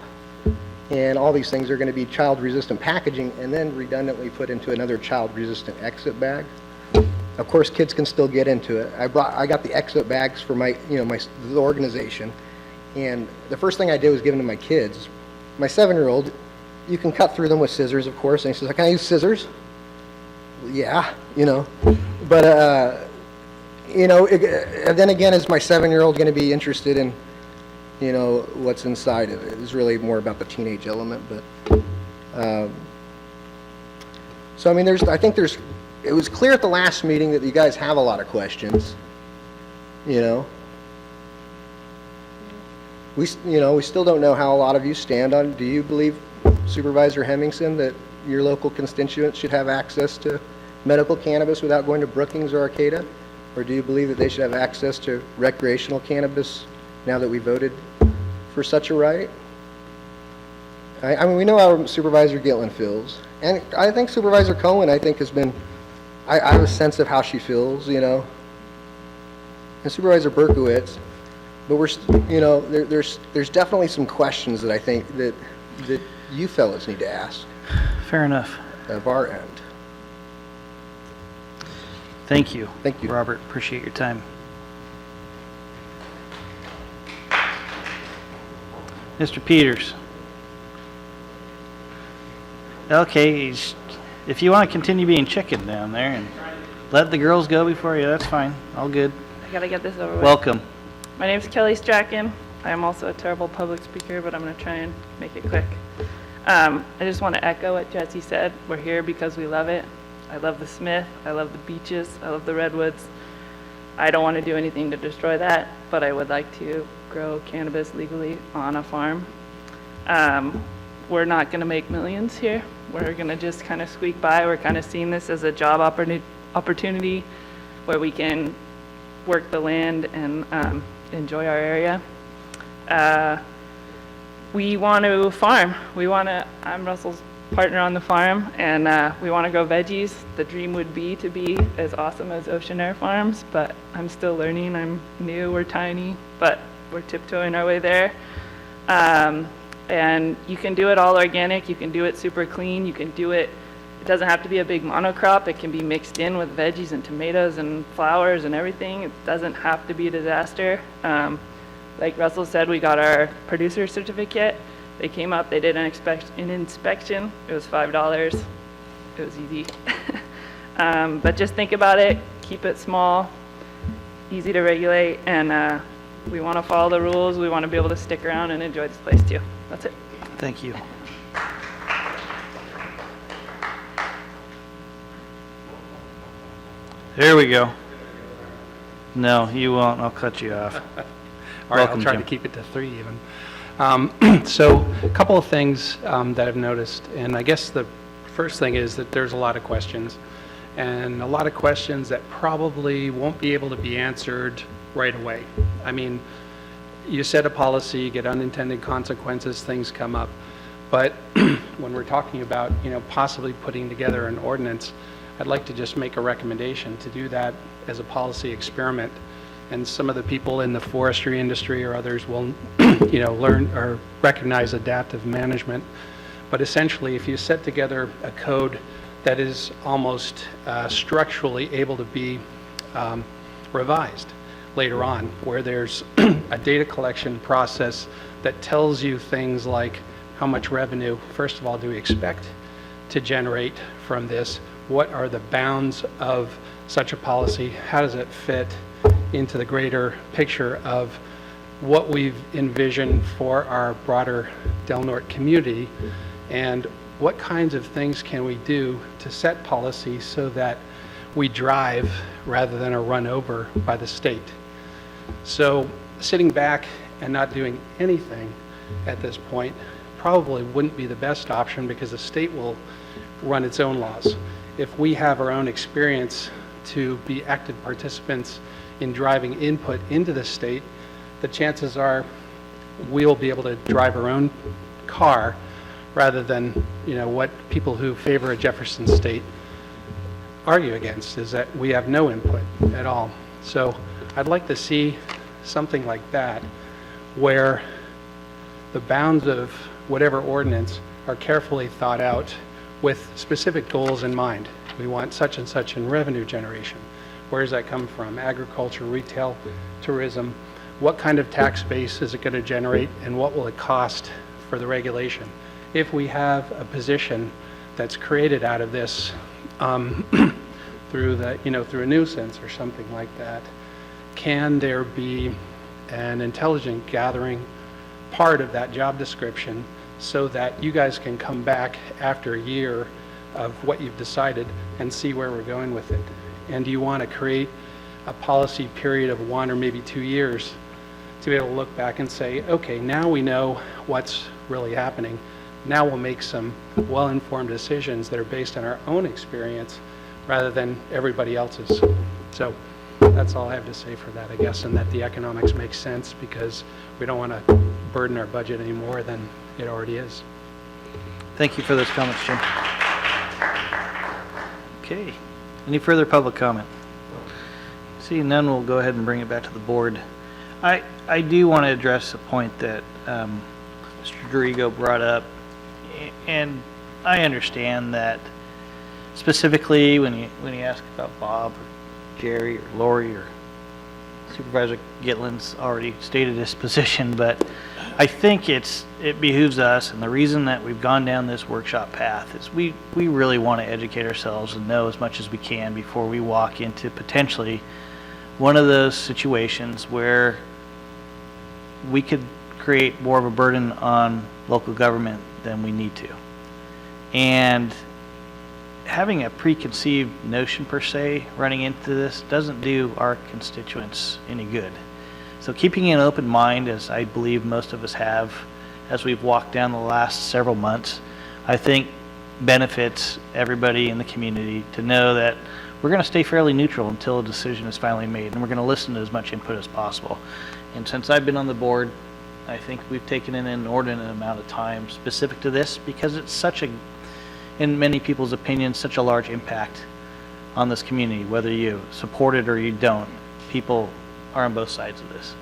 And all these things are going to be child-resistant packaging and then redundantly put into another child-resistant exit bag. Of course, kids can still get into it. I got the exit bags for the organization, and the first thing I did was give them to my kids. My 7-year-old, you can cut through them with scissors, of course, and he says, "Can I use scissors?" Well, yeah, But and then again, is my 7-year-old going to be interested in, what's inside of it? It's really more about the teenage element, but so I mean, it was clear at the last meeting that you guys have a lot of questions. We still don't know how a lot of you stand on. Do you believe, Supervisor Hemmingson, that your local constituents should have access to medical cannabis without going to Brookings or Arcata? Or do you believe that they should have access to recreational cannabis now that we voted for such a right? I mean, we know how Supervisor Gitlin feels, and I think Supervisor Cohen, I think, has been, I have a sense of how she feels, you know, and Supervisor Berkowitz, but we're, you know, there's definitely some questions that I think that you fellas need to ask Fair enough. of our end. Thank you. Thank you. Robert, appreciate your time. Mr. Peters. Okay, if you want to continue being chicken down there and let the girls go before you, that's fine. All good. I gotta get this over with. Welcome. My name's Kelly Strachan. I am also a terrible public speaker, but I'm gonna try and make it quick. I just want to echo what Jesse said. We're here because we love it. I love the Smith. I love the beaches. I love the redwoods. I don't want to do anything to destroy that, but I would like to grow cannabis legally on a farm. We're not going to make millions here. We're going to just kind of squeak by. We're kind of seeing this as a job opportunity where we can work the land and enjoy our area. We want to farm. I'm Russell's partner on the farm, and we want to grow veggies. The dream would be to be as awesome as Ocean Air Farms, but I'm still learning. I'm new, we're tiny, but we're tiptoeing our way there. And you can do it all organic, you can do it super clean, you can do it, it doesn't have to be a big monocrop, it can be mixed in with veggies and tomatoes and flowers and everything. It doesn't have to be a disaster. Like Russell said, we got our producer certificate. They came up, they did an inspection, it was $5, it was easy. But just think about it, keep it small, easy to regulate, and we want to follow the rules, we want to be able to stick around and enjoy this place too. That's it. Thank you. There we go. No, you won't. I'll cut you off. All right, Welcome, I'll try Jim. to keep it to 3 even. So a couple of things that I've noticed, and I guess the first thing is that there's a lot of questions, and a lot of questions that probably won't be able to be answered right away. I mean, you set a policy, you get unintended consequences, things come up. But when we're talking about, you know, possibly putting together an ordinance, I'd like to just make a recommendation to do that as a policy experiment. And some of the people in the forestry industry or others will, you know, learn or recognize adaptive management. But essentially, if you set together a code that is almost structurally able to be revised later on, where there's a data collection process that tells you things like how much revenue, first of all, do we expect to generate from this? What are the bounds of such a policy? How does it fit into the greater picture of what we've envisioned for our broader Del Norte community? And what kinds of things can we do to set policy so that we drive rather than are run over by the state? So sitting back and not doing anything at this point probably wouldn't be the best option, because the state will run its own laws. If we have our own experience to be active participants in driving input into the state, the chances are we'll be able to drive our own car rather than, you know, what people who favor a Jefferson state argue against, is that we have no input at all. So I'd like to see something like that, where the bounds of whatever ordinance are carefully thought out with specific goals in mind. We want such and such in revenue generation. Where does that come from? Agriculture, retail, tourism. What kind of tax base is it going to generate, and what will it cost for the regulation? If we have a position that's created out of this through a nuisance or something like that, can there be an intelligent gathering part of that job description so that you guys can come back after a year of what you've decided and see where we're going with it? And do you want to create a policy period of 1 or maybe 2 years to be able to look back and say, okay, now we know what's really happening. Now we'll make some well-informed decisions that are based on our own experience rather than everybody else's. So That's all I have to say for that, I guess, and that the economics make sense because we don't want to burden our budget any more than it already is. Thank you for those comments, Jim. Okay, any further public comment? Seeing none, we'll go ahead and bring it back to the board. I do want to address a point that Mr. Dorigo brought up, and I understand that specifically when you ask about Bob or Jerry or Lori or Supervisor Gitlin's already stated his position, but I think it behooves us, and the reason that we've gone down this workshop path is we really want to educate ourselves and know as much as we can before we walk into potentially one of those situations where we could create more of a burden on local government than we need to. And having a preconceived notion per se running into this doesn't do our constituents any good. So keeping an open mind, as I believe most of us have as we've walked down the last several months, I think benefits everybody in the community to know that we're going to stay fairly neutral until a decision is finally made, and we're going to listen to as much input as possible. And since I've been on the board, I think we've taken an inordinate amount of time specific to this because it's such a, in many people's opinions, such a large impact on this community. Whether you support it or you don't, people are on both sides of this.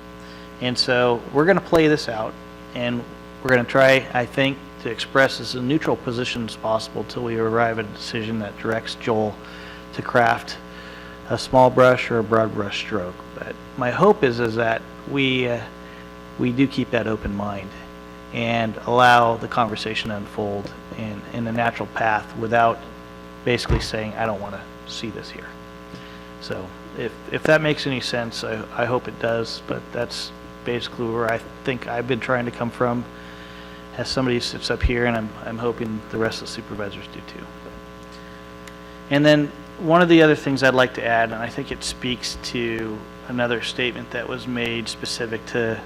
And so we're going to play this out, and we're going to try, I think, to express as a neutral position as possible until we arrive at a decision that directs Joel to craft a small brush or a broad brush stroke. But my hope is that we do keep that open mind and allow the conversation to unfold in a natural path without basically saying, I don't want to see this here. So if that makes any sense, I hope it does, but that's basically where I think I've been trying to come from as somebody who sits up here, and I'm hoping the rest of the supervisors do too. And then one of the other things I'd like to add, and I think it speaks to another statement that was made specific to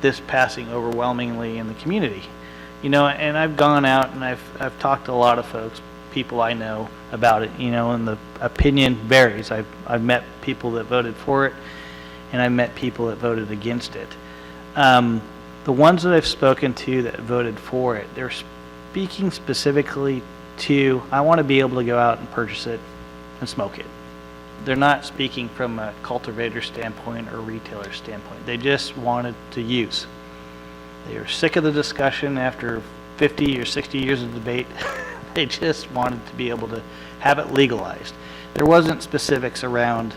this passing overwhelmingly in the community. You know, and I've gone out and I've talked to a lot of folks, people I know about it, you know, and the opinion varies. I've met people that voted for it, and I've met people that voted against it. The ones that I've spoken to that voted for it, they're speaking specifically to, I want to be able to go out and purchase it and smoke it. They're not speaking from a cultivator standpoint or retailer standpoint. They just wanted to use. They are sick of the discussion after 50 or 60 years of debate. They just wanted to be able to have it legalized. There wasn't specifics around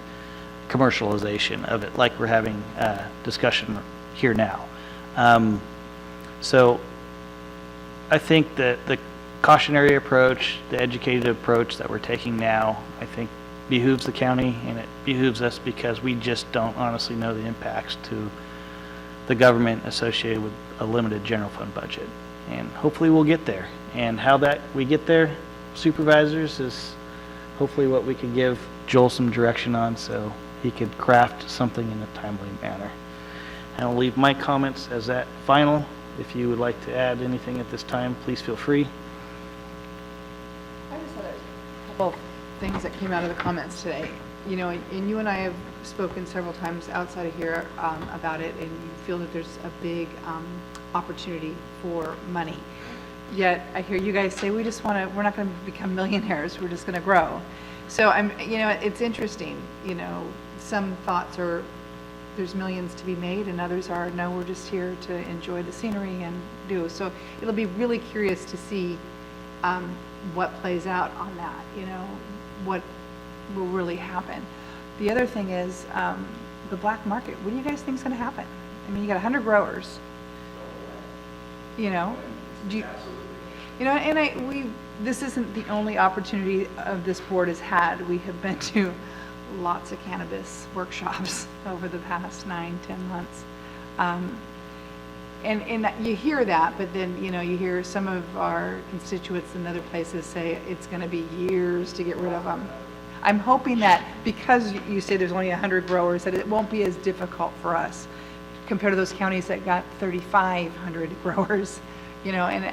commercialization of it like we're having a discussion here now. So I think that the cautionary approach, the educated approach that we're taking now, I think behooves the county, and it behooves us because we just don't honestly know the impacts to the government associated with a limited general fund budget. And hopefully we'll get there. And how that we get there, supervisors, is hopefully what we can give Joel some direction on so he could craft something in a timely manner. And I'll leave my comments as that final. If you would like to add anything at this time, please feel free. I just had a couple things that came out of the comments today. You know, and you and I have spoken several times outside of here about it, and you feel that there's a big opportunity for money. Yet I hear you guys say we're not going to become millionaires, we're just going to grow. So it's interesting, you know, some thoughts are there's millions to be made, and others are, no, we're just here to enjoy the scenery and do. So it'll be really curious to see what plays out on that, you know, what will really happen. The other thing is the black market. What do you guys think is going to happen? I mean, you got 100 growers, you know, this isn't the only opportunity of this board has had. We have been to lots of cannabis workshops over the past 9-10 months. And that you hear that, but then, you know, you hear some of our constituents in other places say it's going to be years to get rid of them. I'm hoping that because you say there's only 100 growers, that it won't be as difficult for us compared to those counties that got 3,500 growers, you know, and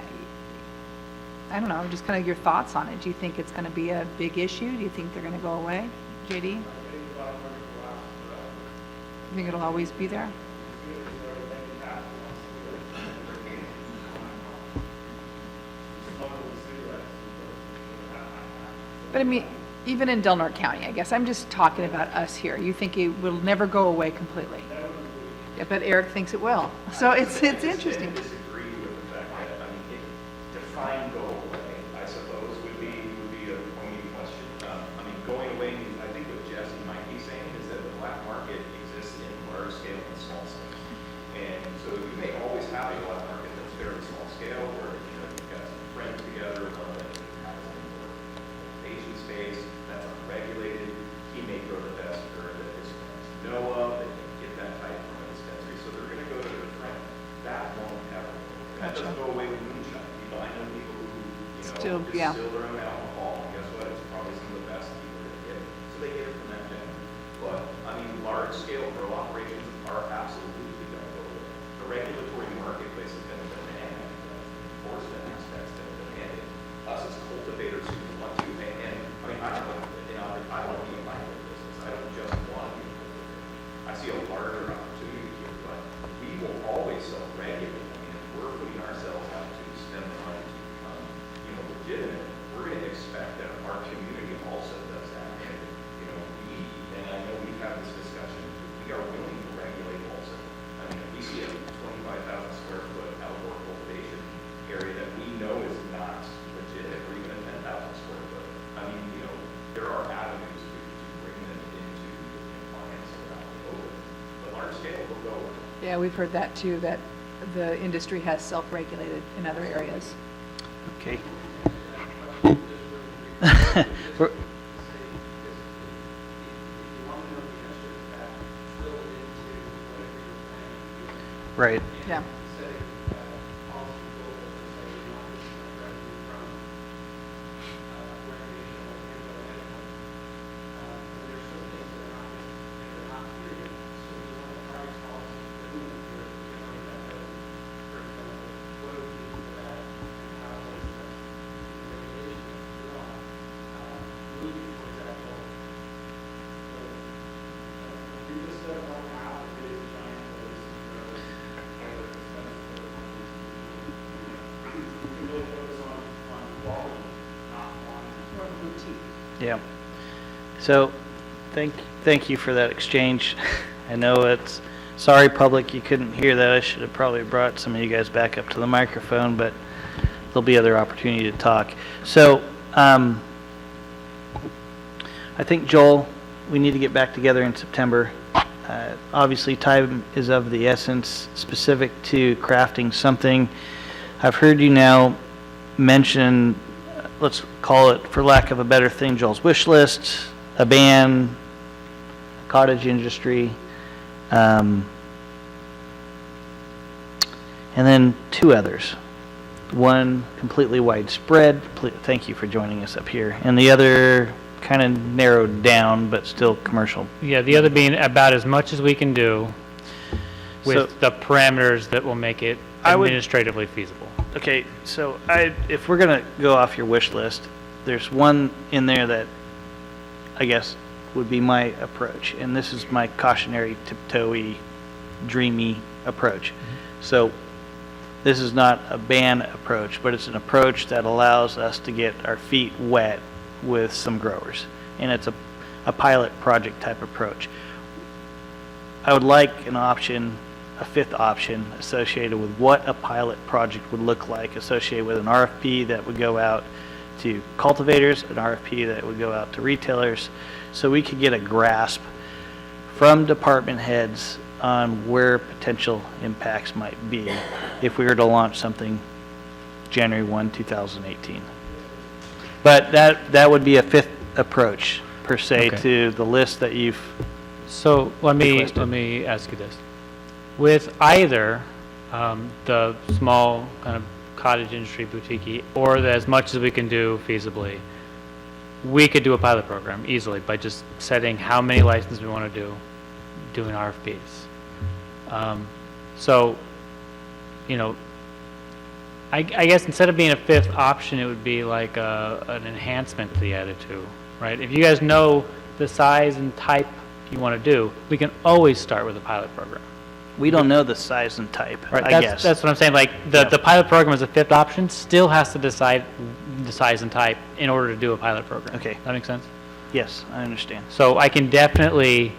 I don't know, just kind of your thoughts on it. Do you think it's going to be a big issue? Do you think they're going to go away? JD? You think it'll always be there? But I mean, even in Del Norte County, I guess, I'm just talking about us here. You think it will never go away completely? Yeah, but Eric thinks it will. So it's interesting. Disagree with the fact that, I mean, define go away, I suppose, would be a pointy question. I mean, going away, I think what Jesse might be saying is that the black market exists in large scale and small scale. And so you may always have a black market that's fairly small scale, where, you know, you've got some friends together, one that has an Asian space that's unregulated. He may grow the best or that his friends know of, that can get that type from a dispensary, so they're gonna go to their friend. That won't ever. That doesn't go away with moonshine. People, I know people who, you know, Still, yeah. distill their own alcohol, and guess what? It's probably some of the best people that get it. So they get it from that vendor. But, I mean, large scale grow operations are absolutely gonna go away. The regulatory marketplace has been demanded, enforcement aspects have been demanded. Us as cultivators who want to, and I mean, I don't know, you know, I want to be in my own business. I don't just want to be a cultivator. I see a larger opportunity here, but we will always self-regulate. I mean, if we're putting ourselves out to spend the money to become, you know, legitimate, we're going to expect that our community also does that. And, you know, and I know we've had this discussion, we are willing to regulate also. I mean, if we see a 25,000 square foot outdoor cultivation area that we know is not legitimate, or even a 10,000 square foot, I mean, you know, there are avenues to bring them into compliance around the open. The large scale will go away. Yeah, we've heard that too, that the industry has self-regulated in other areas. Okay. We're- Right. Yeah. Yeah. So, thank you for that exchange. I know it's, sorry, public, you couldn't hear that. I should have probably brought some of you guys back up to the microphone, but there'll be other opportunity to talk. So, I think, Joel, we need to get back together in September. Obviously, time is of the essence, specific to crafting something. I've heard you now mention, let's call it, for lack of a better thing, Joel's wish list, a ban, cottage industry, and then two others. One completely widespread, thank you for joining us up here, and the other kind of narrowed down, but still commercial. Yeah, the other being about as much as we can do with the parameters that will make it administratively feasible. Okay, so if we're gonna go off your wish list, there's one in there that I guess would be my approach, and this is my cautionary, tiptoey, dreamy approach. So this is not a ban approach, but it's an approach that allows us to get our feet wet with some growers, and it's a pilot project type approach. I would like an option, a fifth option associated with what a pilot project would look like, associated with an RFP that would go out to cultivators, an RFP that would go out to retailers, so we could get a grasp from department heads on where potential impacts might be if we were to launch something January 1, 2018. But that would be a fifth approach, per se, Okay. to the list that you've So let requested. me ask you this. With either the small kind of cottage industry boutique or as much as we can do feasibly, we could do a pilot program easily by just setting how many licenses we want to do, doing RFPs. So, you know, I guess instead of being a fifth option, it would be like an enhancement to the attitude, right? If you guys know the size and type you want to do, we can always start with a pilot program. We don't know the size and type, Right, I that's, guess. that's what I'm saying, like, the pilot program is a fifth option, still has to decide the size and type in order to do a pilot program. Okay. That makes sense? Yes, I understand. So I can definitely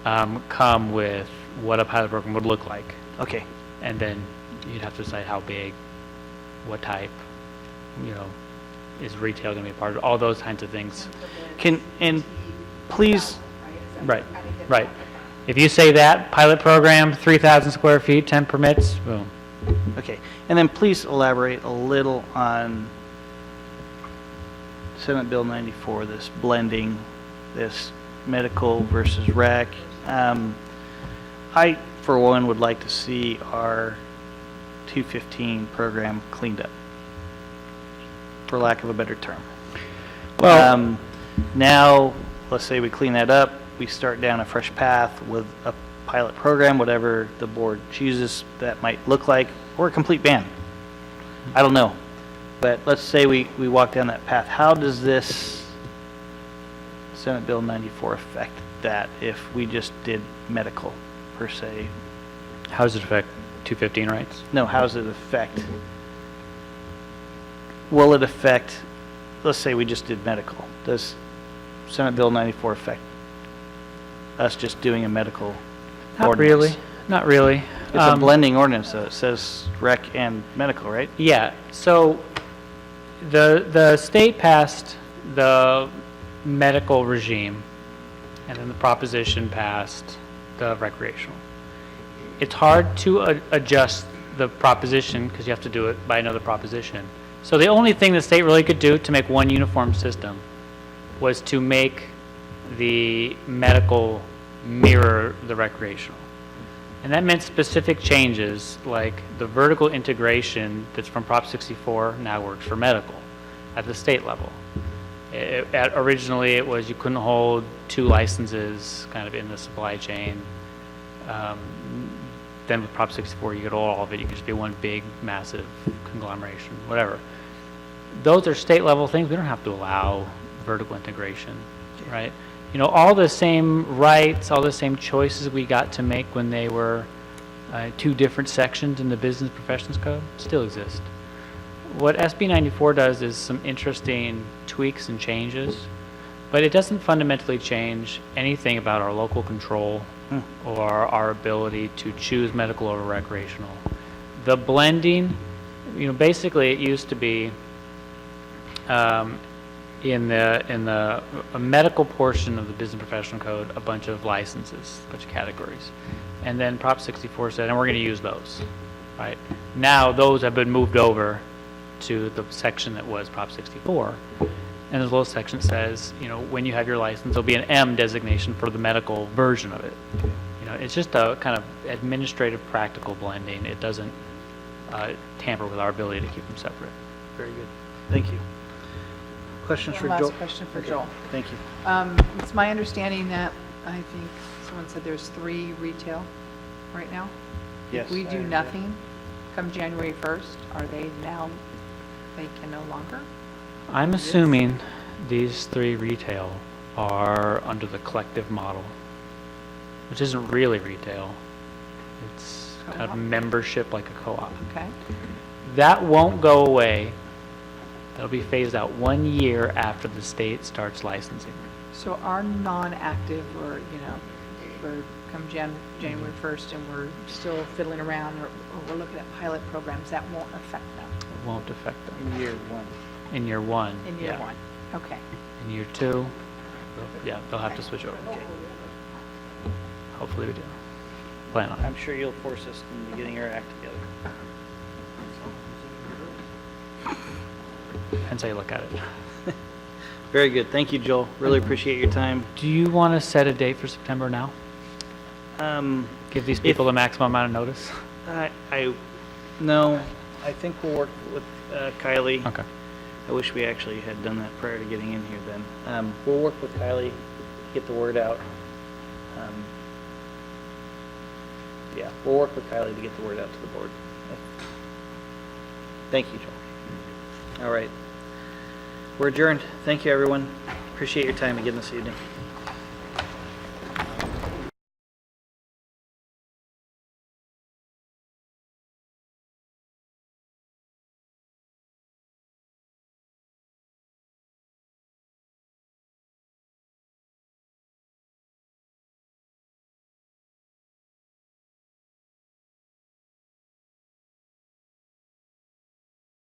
come with what a pilot program would look like, Okay, and then you'd have to decide how big, what type, you know, is retail going to be a part of it, all those kinds of things. and please, Right, right. If you say that, pilot program, 3,000 square feet, 10 permits, boom. okay, and then please elaborate a little on Senate Bill 94, this blending, this medical versus rec. I, for one, would like to see our 215 program cleaned up, for lack of a better term. Well, Now, let's say we clean that up, we start down a fresh path with a pilot program, whatever the board chooses that might look like, or a complete ban. I don't know. But let's say we walk down that path. How does this Senate Bill 94 affect that if we just did medical, per se? How does it affect 215 rights? No, how does it affect? Will it affect, let's say we just did medical. Does Senate Bill 94 affect us just doing a medical Not ordinance? really, not really. It's a blending ordinance, though. It says rec and medical, right? Yeah, so the state passed the medical regime, and then the proposition passed the recreational. It's hard to adjust the proposition because you have to do it by another proposition. So the only thing the state really could do to make one uniform system was to make the medical mirror the recreational. And that meant specific changes, like the vertical integration that's from Prop 64 now works for medical at the state level. Originally, it was you couldn't hold two licenses kind of in the supply chain. Then with Prop 64, you could hold all of it. You could just be one big, massive conglomeration, whatever. Those are state level things. We don't have to allow vertical integration, right? You know, all the same rights, all the same choices we got to make when they were two different sections in the Business Professions Code still exist. What SB 94 does is some interesting tweaks and changes, but it doesn't fundamentally change anything about our local control or our ability to choose medical over recreational. The blending, you know, basically it used to be in the medical portion of the Business Professional Code, a bunch of licenses, a bunch of categories. And then Prop 64 said, and we're going to use those, right? Now those have been moved over to the section that was Prop 64. And there's a little section that says, you know, when you have your license, there'll be an M designation for the medical version of it. You know, it's just a kind of administrative, practical blending. It doesn't tamper with our ability to keep them separate. Very good. Thank you. Questions for One Joel? last question for Joel. Thank you. It's my understanding that, I think someone said there's 3 retail right now. Yes. If we do nothing come January 1st, are they now, they can no longer? I'm assuming these 3 retail are under the collective model, which isn't really retail. It's kind of Co-op? membership like a co-op. Okay. That won't go away. That'll be phased out 1 year after the state starts licensing. So our non-active, or, you know, we're come January 1st and we're still fiddling around, or we're looking at pilot programs, that won't affect them It won't affect them In year 1. in year 1. in year yeah. 1? Okay. In year 2, yeah, they'll have to switch over. Hopefully we do. Plan on it. I'm sure you'll force us into getting our act together. Depends how you look at it. Very good. Thank you, Joel. Really appreciate your time. Do you want to set a date for September now? Give these people the maximum amount of notice? No, I think we'll work with Kylie. Okay. I wish we actually had done that prior to getting in here then. We'll work with Kylie, get the word out. Yeah, we'll work with Kylie to get the word out to the board. Thank you, Joel. All right. We're adjourned. Thank you, everyone. Appreciate your time again this evening.